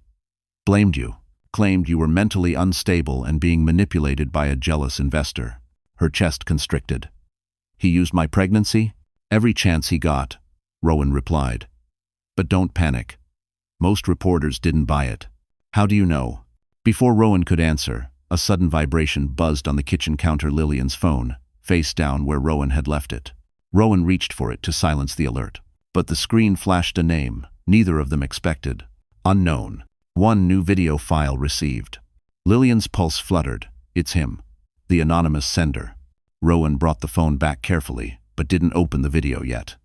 Speaker 1: Blamed you. Claimed you were mentally unstable and being manipulated by a jealous investor. Her chest constricted. "He used my pregnancy?" "Every chance he got," Rowan replied. "But don't panic. Most reporters didn't buy it." "How do you know?" Before Rowan could answer, a sudden vibration buzzed on the kitchen counter. Lillian's phone, face down where Rowan had left it. Rowan reached for it to silence the alert. But the screen flashed a name, neither of them expected. Unknown. One new video file received. Lillian's pulse fluttered. It's him. The anonymous sender. Rowan brought the phone back carefully, but didn't open the video yet.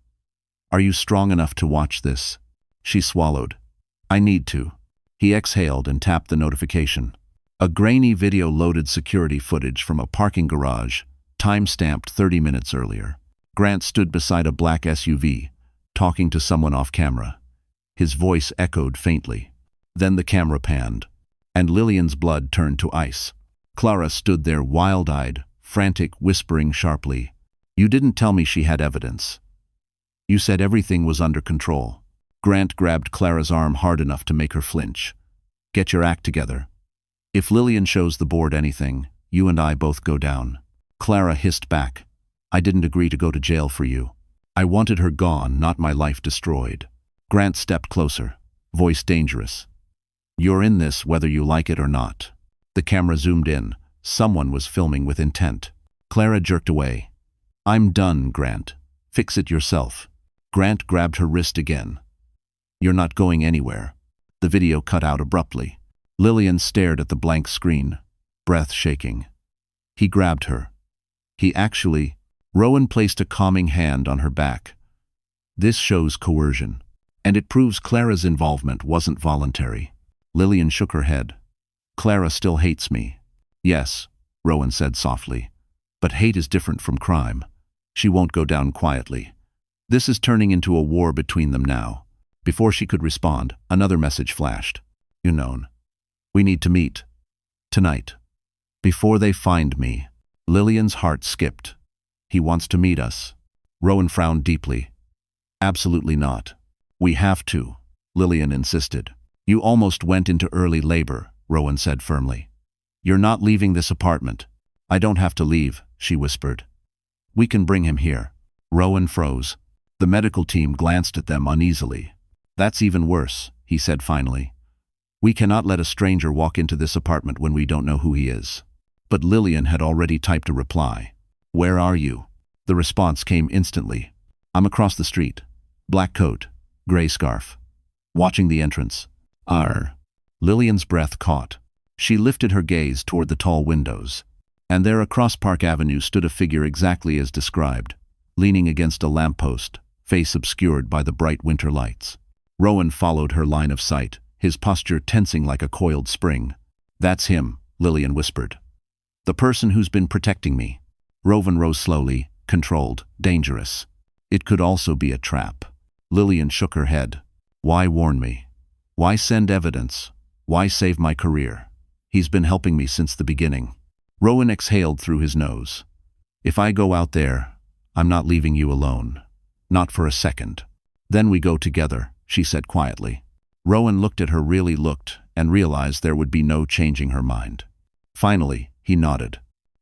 Speaker 1: "Are you strong enough to watch this?" She swallowed. "I need to." He exhaled and tapped the notification. A grainy video loaded security footage from a parking garage, time-stamped 30 minutes earlier. Grant stood beside a black SUV, talking to someone off camera. His voice echoed faintly. Then the camera panned, and Lillian's blood turned to ice. Clara stood there wild-eyed, frantic, whispering sharply. "You didn't tell me she had evidence. You said everything was under control." Grant grabbed Clara's arm hard enough to make her flinch. "Get your act together. If Lillian shows the board anything, you and I both go down." Clara hissed back. "I didn't agree to go to jail for you. I wanted her gone, not my life destroyed." Grant stepped closer, voice dangerous. "You're in this whether you like it or not." The camera zoomed in. Someone was filming with intent. Clara jerked away. "I'm done, Grant. Fix it yourself." Grant grabbed her wrist again. "You're not going anywhere." The video cut out abruptly. Lillian stared at the blank screen, breath shaking. He grabbed her. Rowan placed a calming hand on her back. "This shows coercion, and it proves Clara's involvement wasn't voluntary." Lillian shook her head. "Clara still hates me." "Yes," Rowan said softly. "But hate is different from crime. She won't go down quietly. This is turning into a war between them now." Before she could respond, another message flashed. "You known. We need to meet. Tonight. Before they find me." Lillian's heart skipped. "He wants to meet us." Rowan frowned deeply. "Absolutely not. We have to," Lillian insisted. "You almost went into early labor," Rowan said firmly. "You're not leaving this apartment." "I don't have to leave," she whispered. "We can bring him here." Rowan froze. The medical team glanced at them uneasily. "That's even worse," he said finally. "We cannot let a stranger walk into this apartment when we don't know who he is." But Lillian had already typed a reply. "Where are you?" The response came instantly. "I'm across the street. Black coat, gray scarf. Watching the entrance." Lillian's breath caught. She lifted her gaze toward the tall windows. And there across Park Avenue stood a figure exactly as described, leaning against a lamppost, face obscured by the bright winter lights. Rowan followed her line of sight, his posture tensing like a coiled spring. "That's him," Lillian whispered. "The person who's been protecting me." Rowan rose slowly, controlled, dangerous. It could also be a trap. Lillian shook her head. "Why warn me? Why send evidence? Why save my career? He's been helping me since the beginning." Rowan exhaled through his nose. "If I go out there, I'm not leaving you alone. Not for a second." "Then we go together," she said quietly. Rowan looked at her, and realized there would be no changing her mind. Finally, he nodded.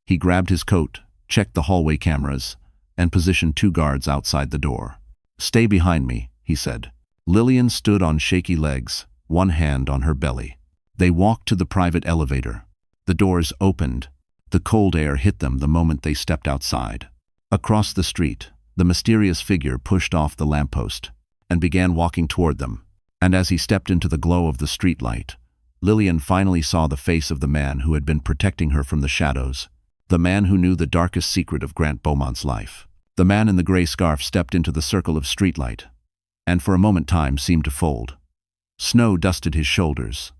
Speaker 1: He grabbed his coat, checked the hallway cameras, and positioned 2 guards outside the door. "Stay behind me," he said. Lillian stood on shaky legs, one hand on her belly. They walked to the private elevator. The doors opened. The cold air hit them the moment they stepped outside. Across the street, the mysterious figure pushed off the lamppost and began walking toward them. And as he stepped into the glow of the streetlight, Lillian finally saw the face of the man who had been protecting her from the shadows, the man who knew the darkest secret of Grant Beaumont's life. The man in the gray scarf stepped into the circle of streetlight, and for a moment time seemed to fold. Snow dusted his shoulders,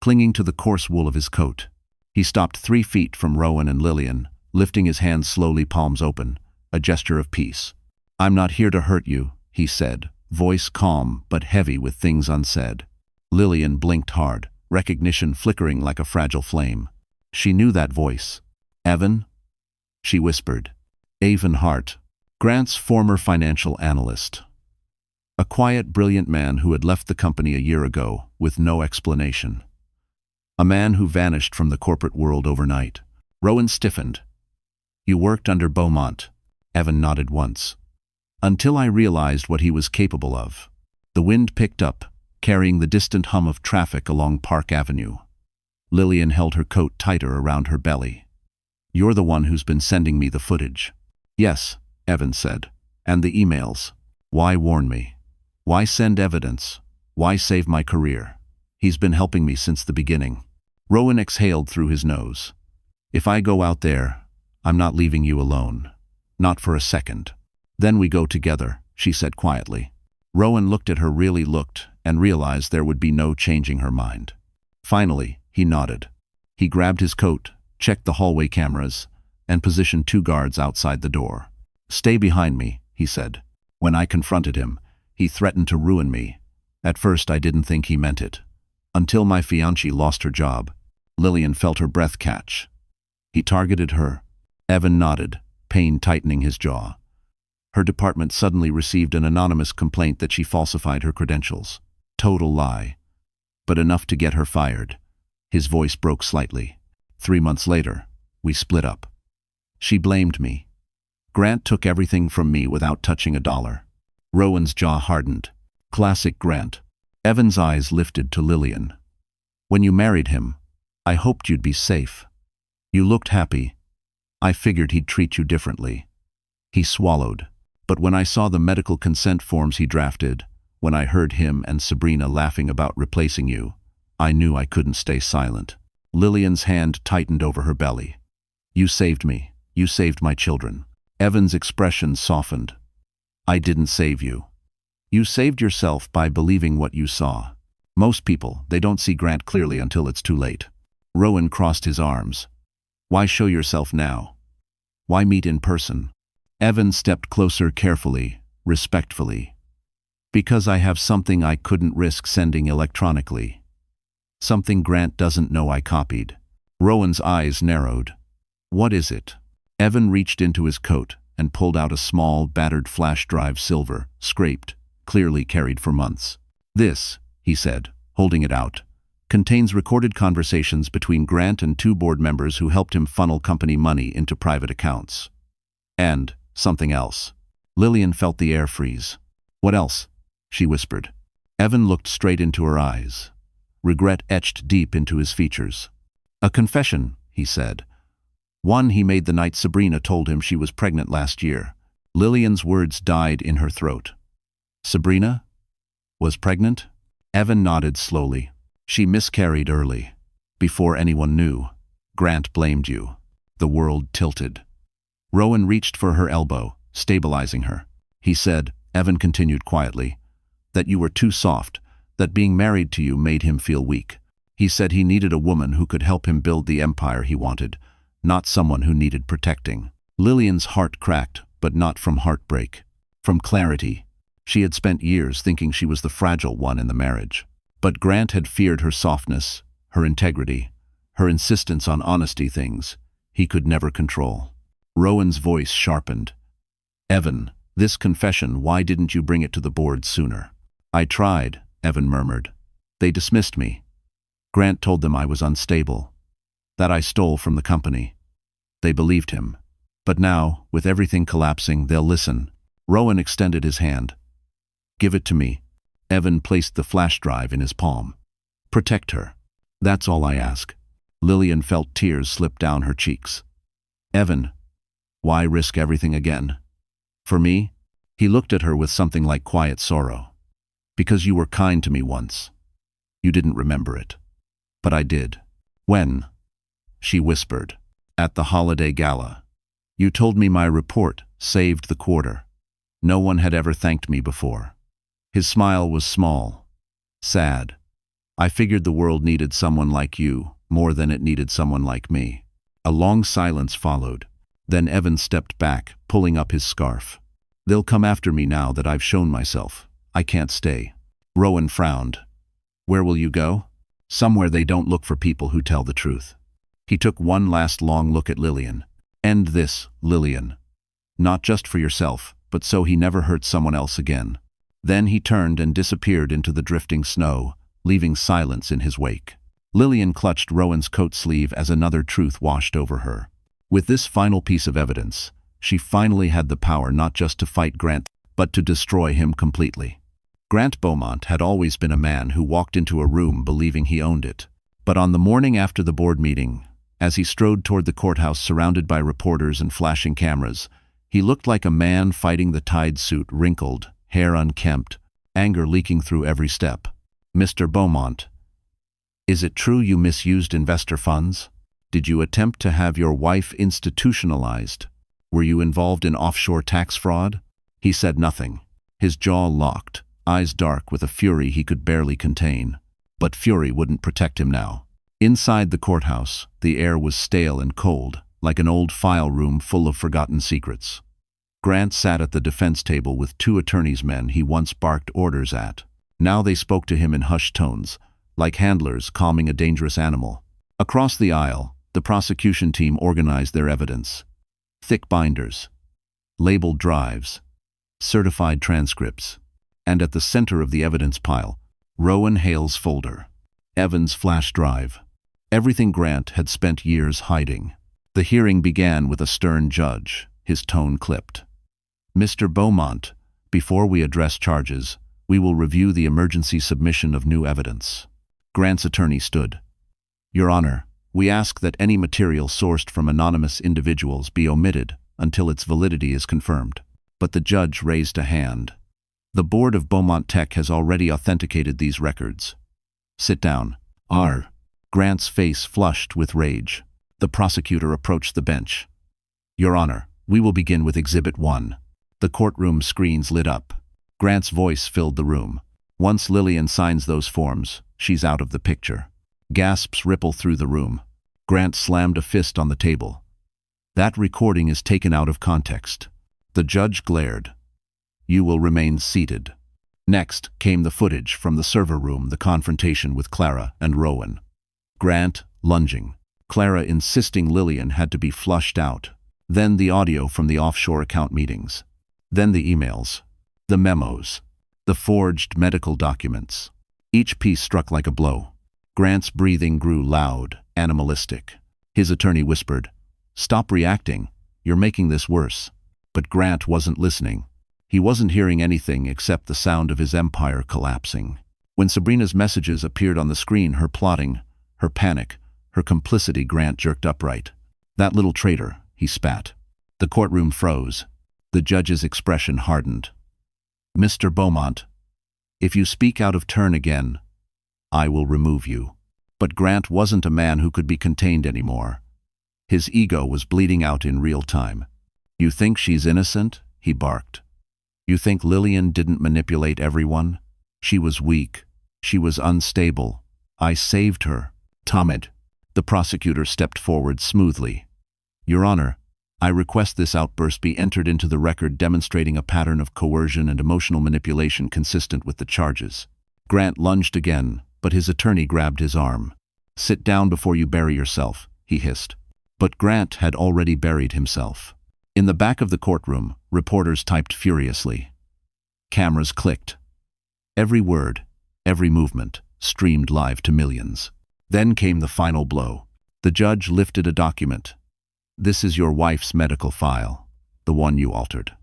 Speaker 1: clinging to the coarse wool of his coat. He stopped 3 feet from Rowan and Lillian, lifting his hands slowly, palms open, a gesture of peace. "I'm not here to hurt you," he said, voice calm but heavy with things unsaid. Lillian blinked hard, recognition flickering like a fragile flame. She knew that voice. "Evan?" she whispered. Evan Hart, Grant's former financial analyst. A quiet, brilliant man who had left the company a year ago with no explanation. A man who vanished from the corporate world overnight. Rowan stiffened. "You worked under Beaumont." Evan nodded once. "Until I realized what he was capable of." The wind picked up, carrying the distant hum of traffic along Park Avenue. Lillian held her coat tighter around her belly. "You're the one who's been sending me the footage." "Yes," Evan said. "And the emails. Why warn me? Why send evidence? Why save my career? He's been helping me since the beginning." Rowan exhaled through his nose. "If I go out there, I'm not leaving you alone. Not for a second." "Then we go together," she said quietly. Rowan looked at her, really looked, and realized there would be no changing her mind. Finally, he nodded. He grabbed his coat, checked the hallway cameras, and positioned 2 guards outside the door. "Stay behind me," he said. When I confronted him, he threatened to ruin me. At first I didn't think he meant it. Until my fiancée lost her job. Lillian felt her breath catch. "He targeted her." Evan nodded, pain tightening his jaw. "Her department suddenly received an anonymous complaint that she falsified her credentials. Total lie. But enough to get her fired." His voice broke slightly. 3 months later, we split up. She blamed me. Grant took everything from me without touching a dollar. Rowan's jaw hardened. Classic Grant. Evan's eyes lifted to Lillian. "When you married him, I hoped you'd be safe. You looked happy. I figured he'd treat you differently." He swallowed. "But when I saw the medical consent forms he drafted, when I heard him and Sabrina laughing about replacing you, I knew I couldn't stay silent." Lillian's hand tightened over her belly. "You saved me. You saved my children." Evan's expression softened. "I didn't save you. You saved yourself by believing what you saw. Most people, they don't see Grant clearly until it's too late." Rowan crossed his arms. "Why show yourself now? Why meet in person?" Evan stepped closer carefully, respectfully. "Because I have something I couldn't risk sending electronically. Something Grant doesn't know I copied." Rowan's eyes narrowed. "What is it?" Evan reached into his coat and pulled out a small, battered flash drive, silver, scraped, clearly carried for months. "This," he said, holding it out, "contains recorded conversations between Grant and 2 board members who helped him funnel company money into private accounts. And something else." Lillian felt the air freeze. "What else?" she whispered. Evan looked straight into her eyes. Regret etched deep into his features. "A confession," he said. "One he made the night Sabrina told him she was pregnant last year." Lillian's words died in her throat. "Sabrina? Was pregnant?" Evan nodded slowly. "She miscarried early. Before anyone knew. Grant blamed you." The world tilted. Rowan reached for her elbow, stabilizing her. "He said," Evan continued quietly, "that you were too soft, that being married to you made him feel weak. He said he needed a woman who could help him build the empire he wanted, not someone who needed protecting." Lillian's heart cracked, but not from heartbreak. From clarity. She had spent years thinking she was the fragile one in the marriage. But Grant had feared her softness, her integrity, her insistence on honesty, things he could never control. Rowan's voice sharpened. "Evan, this confession, why didn't you bring it to the board sooner?" "I tried," Evan murmured. "They dismissed me. Grant told them I was unstable, that I stole from the company. They believed him. But now, with everything collapsing, they'll listen." Rowan extended his hand. "Give it to me." Evan placed the flash drive in his palm. "Protect her. That's all I ask." Lillian felt tears slip down her cheeks. "Evan, why risk everything again? For me?" He looked at her with something like quiet sorrow. "Because you were kind to me once. You didn't remember it. But I did." "When?" she whispered. "At the holiday gala. You told me my report saved the quarter. No one had ever thanked me before." His smile was small, Sad. I figured the world needed someone like you, more than it needed someone like me. A long silence followed. Then Evan stepped back, pulling up his scarf. They'll come after me now that I've shown myself. I can't stay. Rowan frowned. Where will you go? Somewhere they don't look for people who tell the truth. He took one last long look at Lillian. End this, Lillian. Not just for yourself, but so he never hurt someone else again. Then he turned and disappeared into the drifting snow, leaving silence in his wake. Lillian clutched Rowan's coat sleeve as another truth washed over her. With this final piece of evidence, she finally had the power not just to fight Grant, but to destroy him completely. Grant Beaumont had always been a man who walked into a room believing he owned it. But on the morning after the board meeting, as he strode toward the courthouse surrounded by reporters and flashing cameras, he looked like a man fighting the tide suit, wrinkled, hair unkempt, anger leaking through every step. Mr. Beaumont, is it true you misused investor funds? Did you attempt to have your wife institutionalized? Were you involved in offshore tax fraud? He said nothing. His jaw locked, eyes dark with a fury he could barely contain. But fury wouldn't protect him now. Inside the courthouse, the air was stale and cold, like an old file room full of forgotten secrets. Grant sat at the defense table with two attorneys' men he once barked orders at. Now they spoke to him in hushed tones, like handlers calming a dangerous animal. Across the aisle, the prosecution team organized their evidence. Thick binders, labeled drives, certified transcripts, and at the center of the evidence pile, Rowan Hale's folder, Evan's flash drive, everything Grant had spent years hiding. The hearing began with a stern judge, his tone clipped. Mr. Beaumont, before we address charges, we will review the emergency submission of new evidence. Grant's attorney stood. Your Honor, we ask that any material sourced from anonymous individuals be omitted until its validity is confirmed. But the judge raised a hand. The board of Beaumont Tech has already authenticated these records. Sit down. Grant's face flushed with rage. The prosecutor approached the bench. Your Honor, we will begin with Exhibit 1. The courtroom screens lit up. Grant's voice filled the room. Once Lillian signs those forms, she's out of the picture. Gasps ripple through the room. Grant slammed a fist on the table. That recording is taken out of context. The judge glared. You will remain seated. Next came the footage from the server room, the confrontation with Clara and Rowan. Grant lunging. Clara insisting Lillian had to be flushed out. Then the audio from the offshore account meetings. Then the emails. The memos. The forged medical documents. Each piece struck like a blow. Grant's breathing grew loud, animalistic. His attorney whispered, "Stop reacting. You're making this worse." But Grant wasn't listening. He wasn't hearing anything except the sound of his empire collapsing. When Sabrina's messages appeared on the screen, her plotting, her panic, her complicity, Grant jerked upright. That little traitor, he spat. The courtroom froze. The judge's expression hardened. Mr. Beaumont, if you speak out of turn again, I will remove you. But Grant wasn't a man who could be contained anymore. His ego was bleeding out in real time. You think she's innocent? He barked. You think Lillian didn't manipulate everyone? She was weak. She was unstable. I saved her. Tomid. The prosecutor stepped forward smoothly. Your Honor, I request this outburst be entered into the record demonstrating a pattern of coercion and emotional manipulation consistent with the charges. Grant lunged again, but his attorney grabbed his arm. Sit down before you bury yourself, he hissed. But Grant had already buried himself. In the back of the courtroom, reporters typed furiously. Cameras clicked. Every word, every movement, streamed live to millions. Then came the final blow. The judge lifted a document. This is your wife's medical file, the one you altered.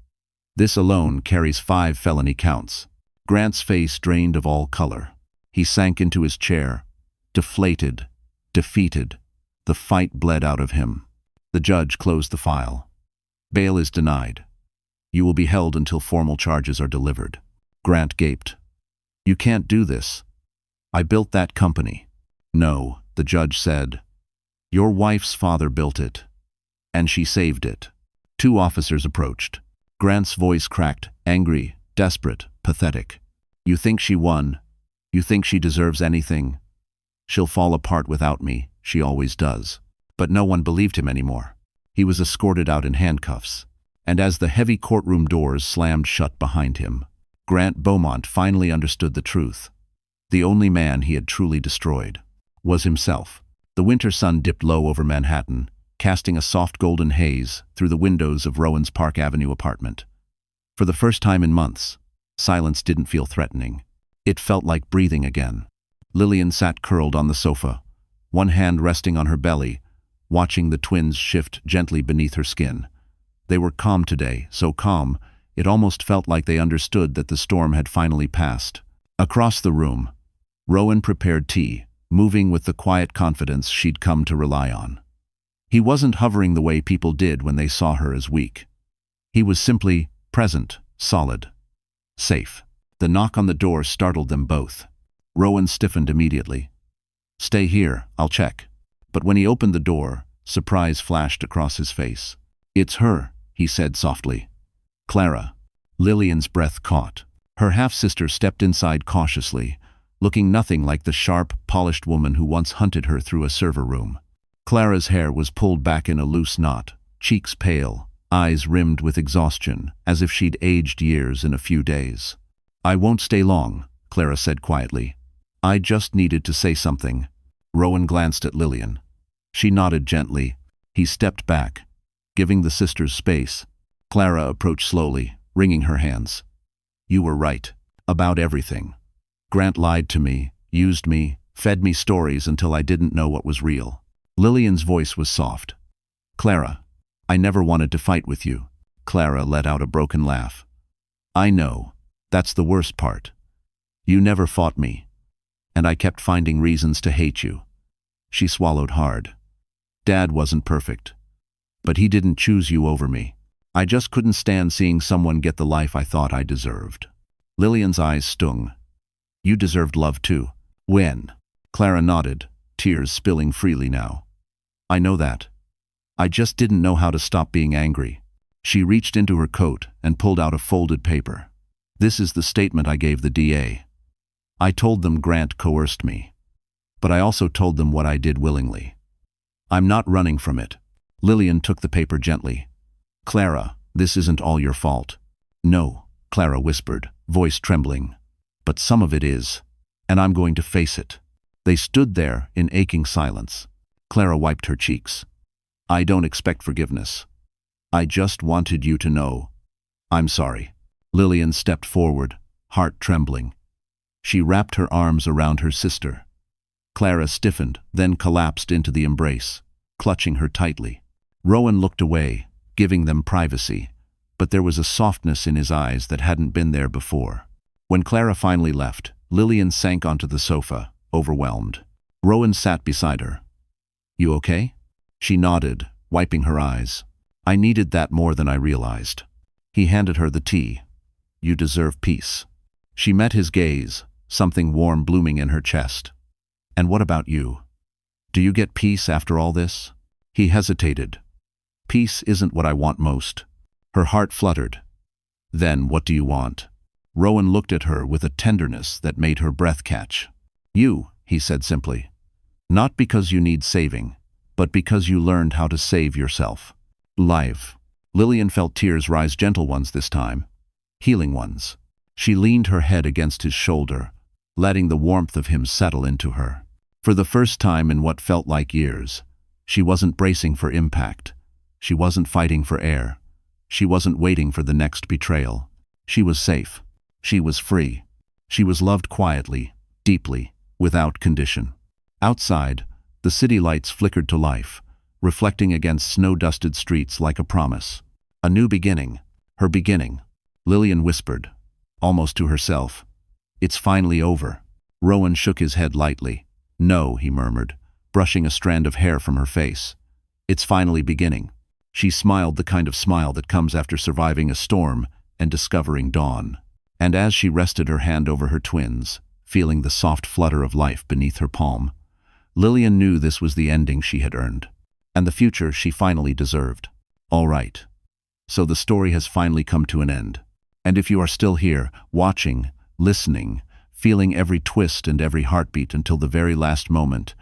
Speaker 1: This alone carries 5 felony counts. Grant's face drained of all color. He sank into his chair, deflated, defeated. The fight bled out of him. The judge closed the file. Bail is denied. You will be held until formal charges are delivered. Grant gaped. You can't do this. I built that company. No, the judge said. Your wife's father built it. And she saved it. 2 officers approached. Grant's voice cracked, angry, desperate, pathetic. You think she won? You think she deserves anything? She'll fall apart without me, she always does. But no one believed him anymore. He was escorted out in handcuffs, and as the heavy courtroom doors slammed shut behind him, Grant Beaumont finally understood the truth. The only man he had truly destroyed was himself. The winter sun dipped low over Manhattan, casting a soft golden haze through the windows of Rowan's Park Avenue apartment. For the first time in months, silence didn't feel threatening. It felt like breathing again. Lillian sat curled on the sofa, one hand resting on her belly, watching the twins shift gently beneath her skin. They were calm today, so calm, it almost felt like they understood that the storm had finally passed. Across the room, Rowan prepared tea, moving with the quiet confidence she'd come to rely on. He wasn't hovering the way people did when they saw her as weak. He was simply present, solid, safe. The knock on the door startled them both. Rowan stiffened immediately. "Stay here, I'll check." But when he opened the door, surprise flashed across his face. "It's her," he said softly. "Clara." Lillian's breath caught. Her half-sister stepped inside cautiously, looking nothing like the sharp, polished woman who once hunted her through a server room. Clara's hair was pulled back in a loose knot, cheeks pale, eyes rimmed with exhaustion, as if she'd aged years in a few days. "I won't stay long," Clara said quietly. "I just needed to say something." Rowan glanced at Lillian. She nodded gently. He stepped back, giving the sisters space. Clara approached slowly, wringing her hands. "You were right. About everything. Grant lied to me, used me, fed me stories until I didn't know what was real." Lillian's voice was soft. "Clara, I never wanted to fight with you." Clara let out a broken laugh. "I know. That's the worst part. You never fought me, and I kept finding reasons to hate you." She swallowed hard. "Dad wasn't perfect, but he didn't choose you over me. I just couldn't stand seeing someone get the life I thought I deserved." Lillian's eyes stung. "You deserved love too." "When?" Clara nodded, tears spilling freely now. "I know that. I just didn't know how to stop being angry." She reached into her coat and pulled out a folded paper. "This is the statement I gave the DA. I told them Grant coerced me, but I also told them what I did willingly. I'm not running from it." Lillian took the paper gently. "Clara, this isn't all your fault." "No," Clara whispered, voice trembling. "But some of it is, and I'm going to face it." They stood there in aching silence. Clara wiped her cheeks. "I don't expect forgiveness. I just wanted you to know. I'm sorry." Lillian stepped forward, heart trembling. She wrapped her arms around her sister. Clara stiffened, then collapsed into the embrace, clutching her tightly. Rowan looked away, giving them privacy, but there was a softness in his eyes that hadn't been there before. When Clara finally left, Lillian sank onto the sofa, overwhelmed. Rowan sat beside her. "You okay?" She nodded, wiping her eyes. "I needed that more than I realized." He handed her the tea. "You deserve peace." She met his gaze, something warm blooming in her chest. "And what about you? Do you get peace after all this?" He hesitated. "Peace isn't what I want most." Her heart fluttered. "Then what do you want?" Rowan looked at her with a tenderness that made her breath catch. "You," he said simply. "Not because you need saving, but because you learned how to save yourself." Life. Lillian felt tears rise, gentle ones this time, healing ones. She leaned her head against his shoulder, letting the warmth of him settle into her. For the first time in what felt like years, she wasn't bracing for impact. She wasn't fighting for air. She wasn't waiting for the next betrayal. She was safe. She was free. She was loved quietly, deeply, without condition. Outside, the city lights flickered to life, reflecting against snow-dusted streets like a promise. A new beginning. Her beginning. Lillian whispered, almost to herself, "It's finally over." Rowan shook his head lightly. "No," he murmured, brushing a strand of hair from her face. "It's finally beginning." She smiled, the kind of smile that comes after surviving a storm and discovering dawn. And as she rested her hand over her twins, feeling the soft flutter of life beneath her palm, Lillian knew this was the ending she had earned, and the future she finally deserved. All right. So the story has finally come to an end. And if you are still here, watching, listening, feeling every twist and every heartbeat until the very last moment.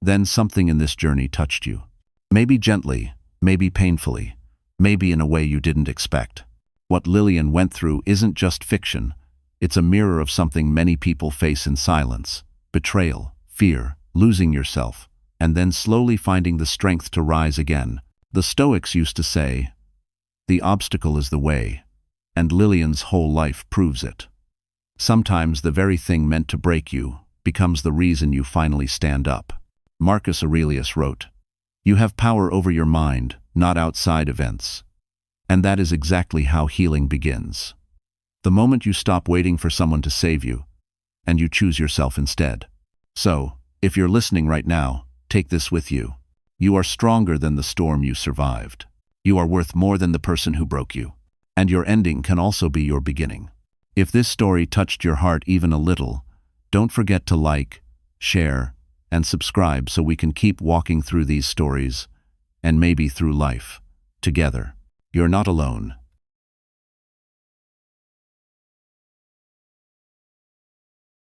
Speaker 1: Then something in this journey touched you. Maybe gently, maybe painfully, maybe in a way you didn't expect. What Lillian went through isn't just fiction. It's a mirror of something many people face in silence: betrayal, fear, losing yourself, and then slowly finding the strength to rise again. The Stoics used to say, "The obstacle is the way," and Lillian's whole life proves it. Sometimes the very thing meant to break you becomes the reason you finally stand up. Marcus Aurelius wrote, "You have power over your mind, not outside events." And that is exactly how healing begins. The moment you stop waiting for someone to save you, and you choose yourself instead. So, if you're listening right now, take this with you. You are stronger than the storm you survived. You are worth more than the person who broke you. And your ending can also be your beginning. If this story touched your heart even a little, don't forget to like, share, and subscribe so we can keep walking through these stories, and maybe through life, together. You're not alone.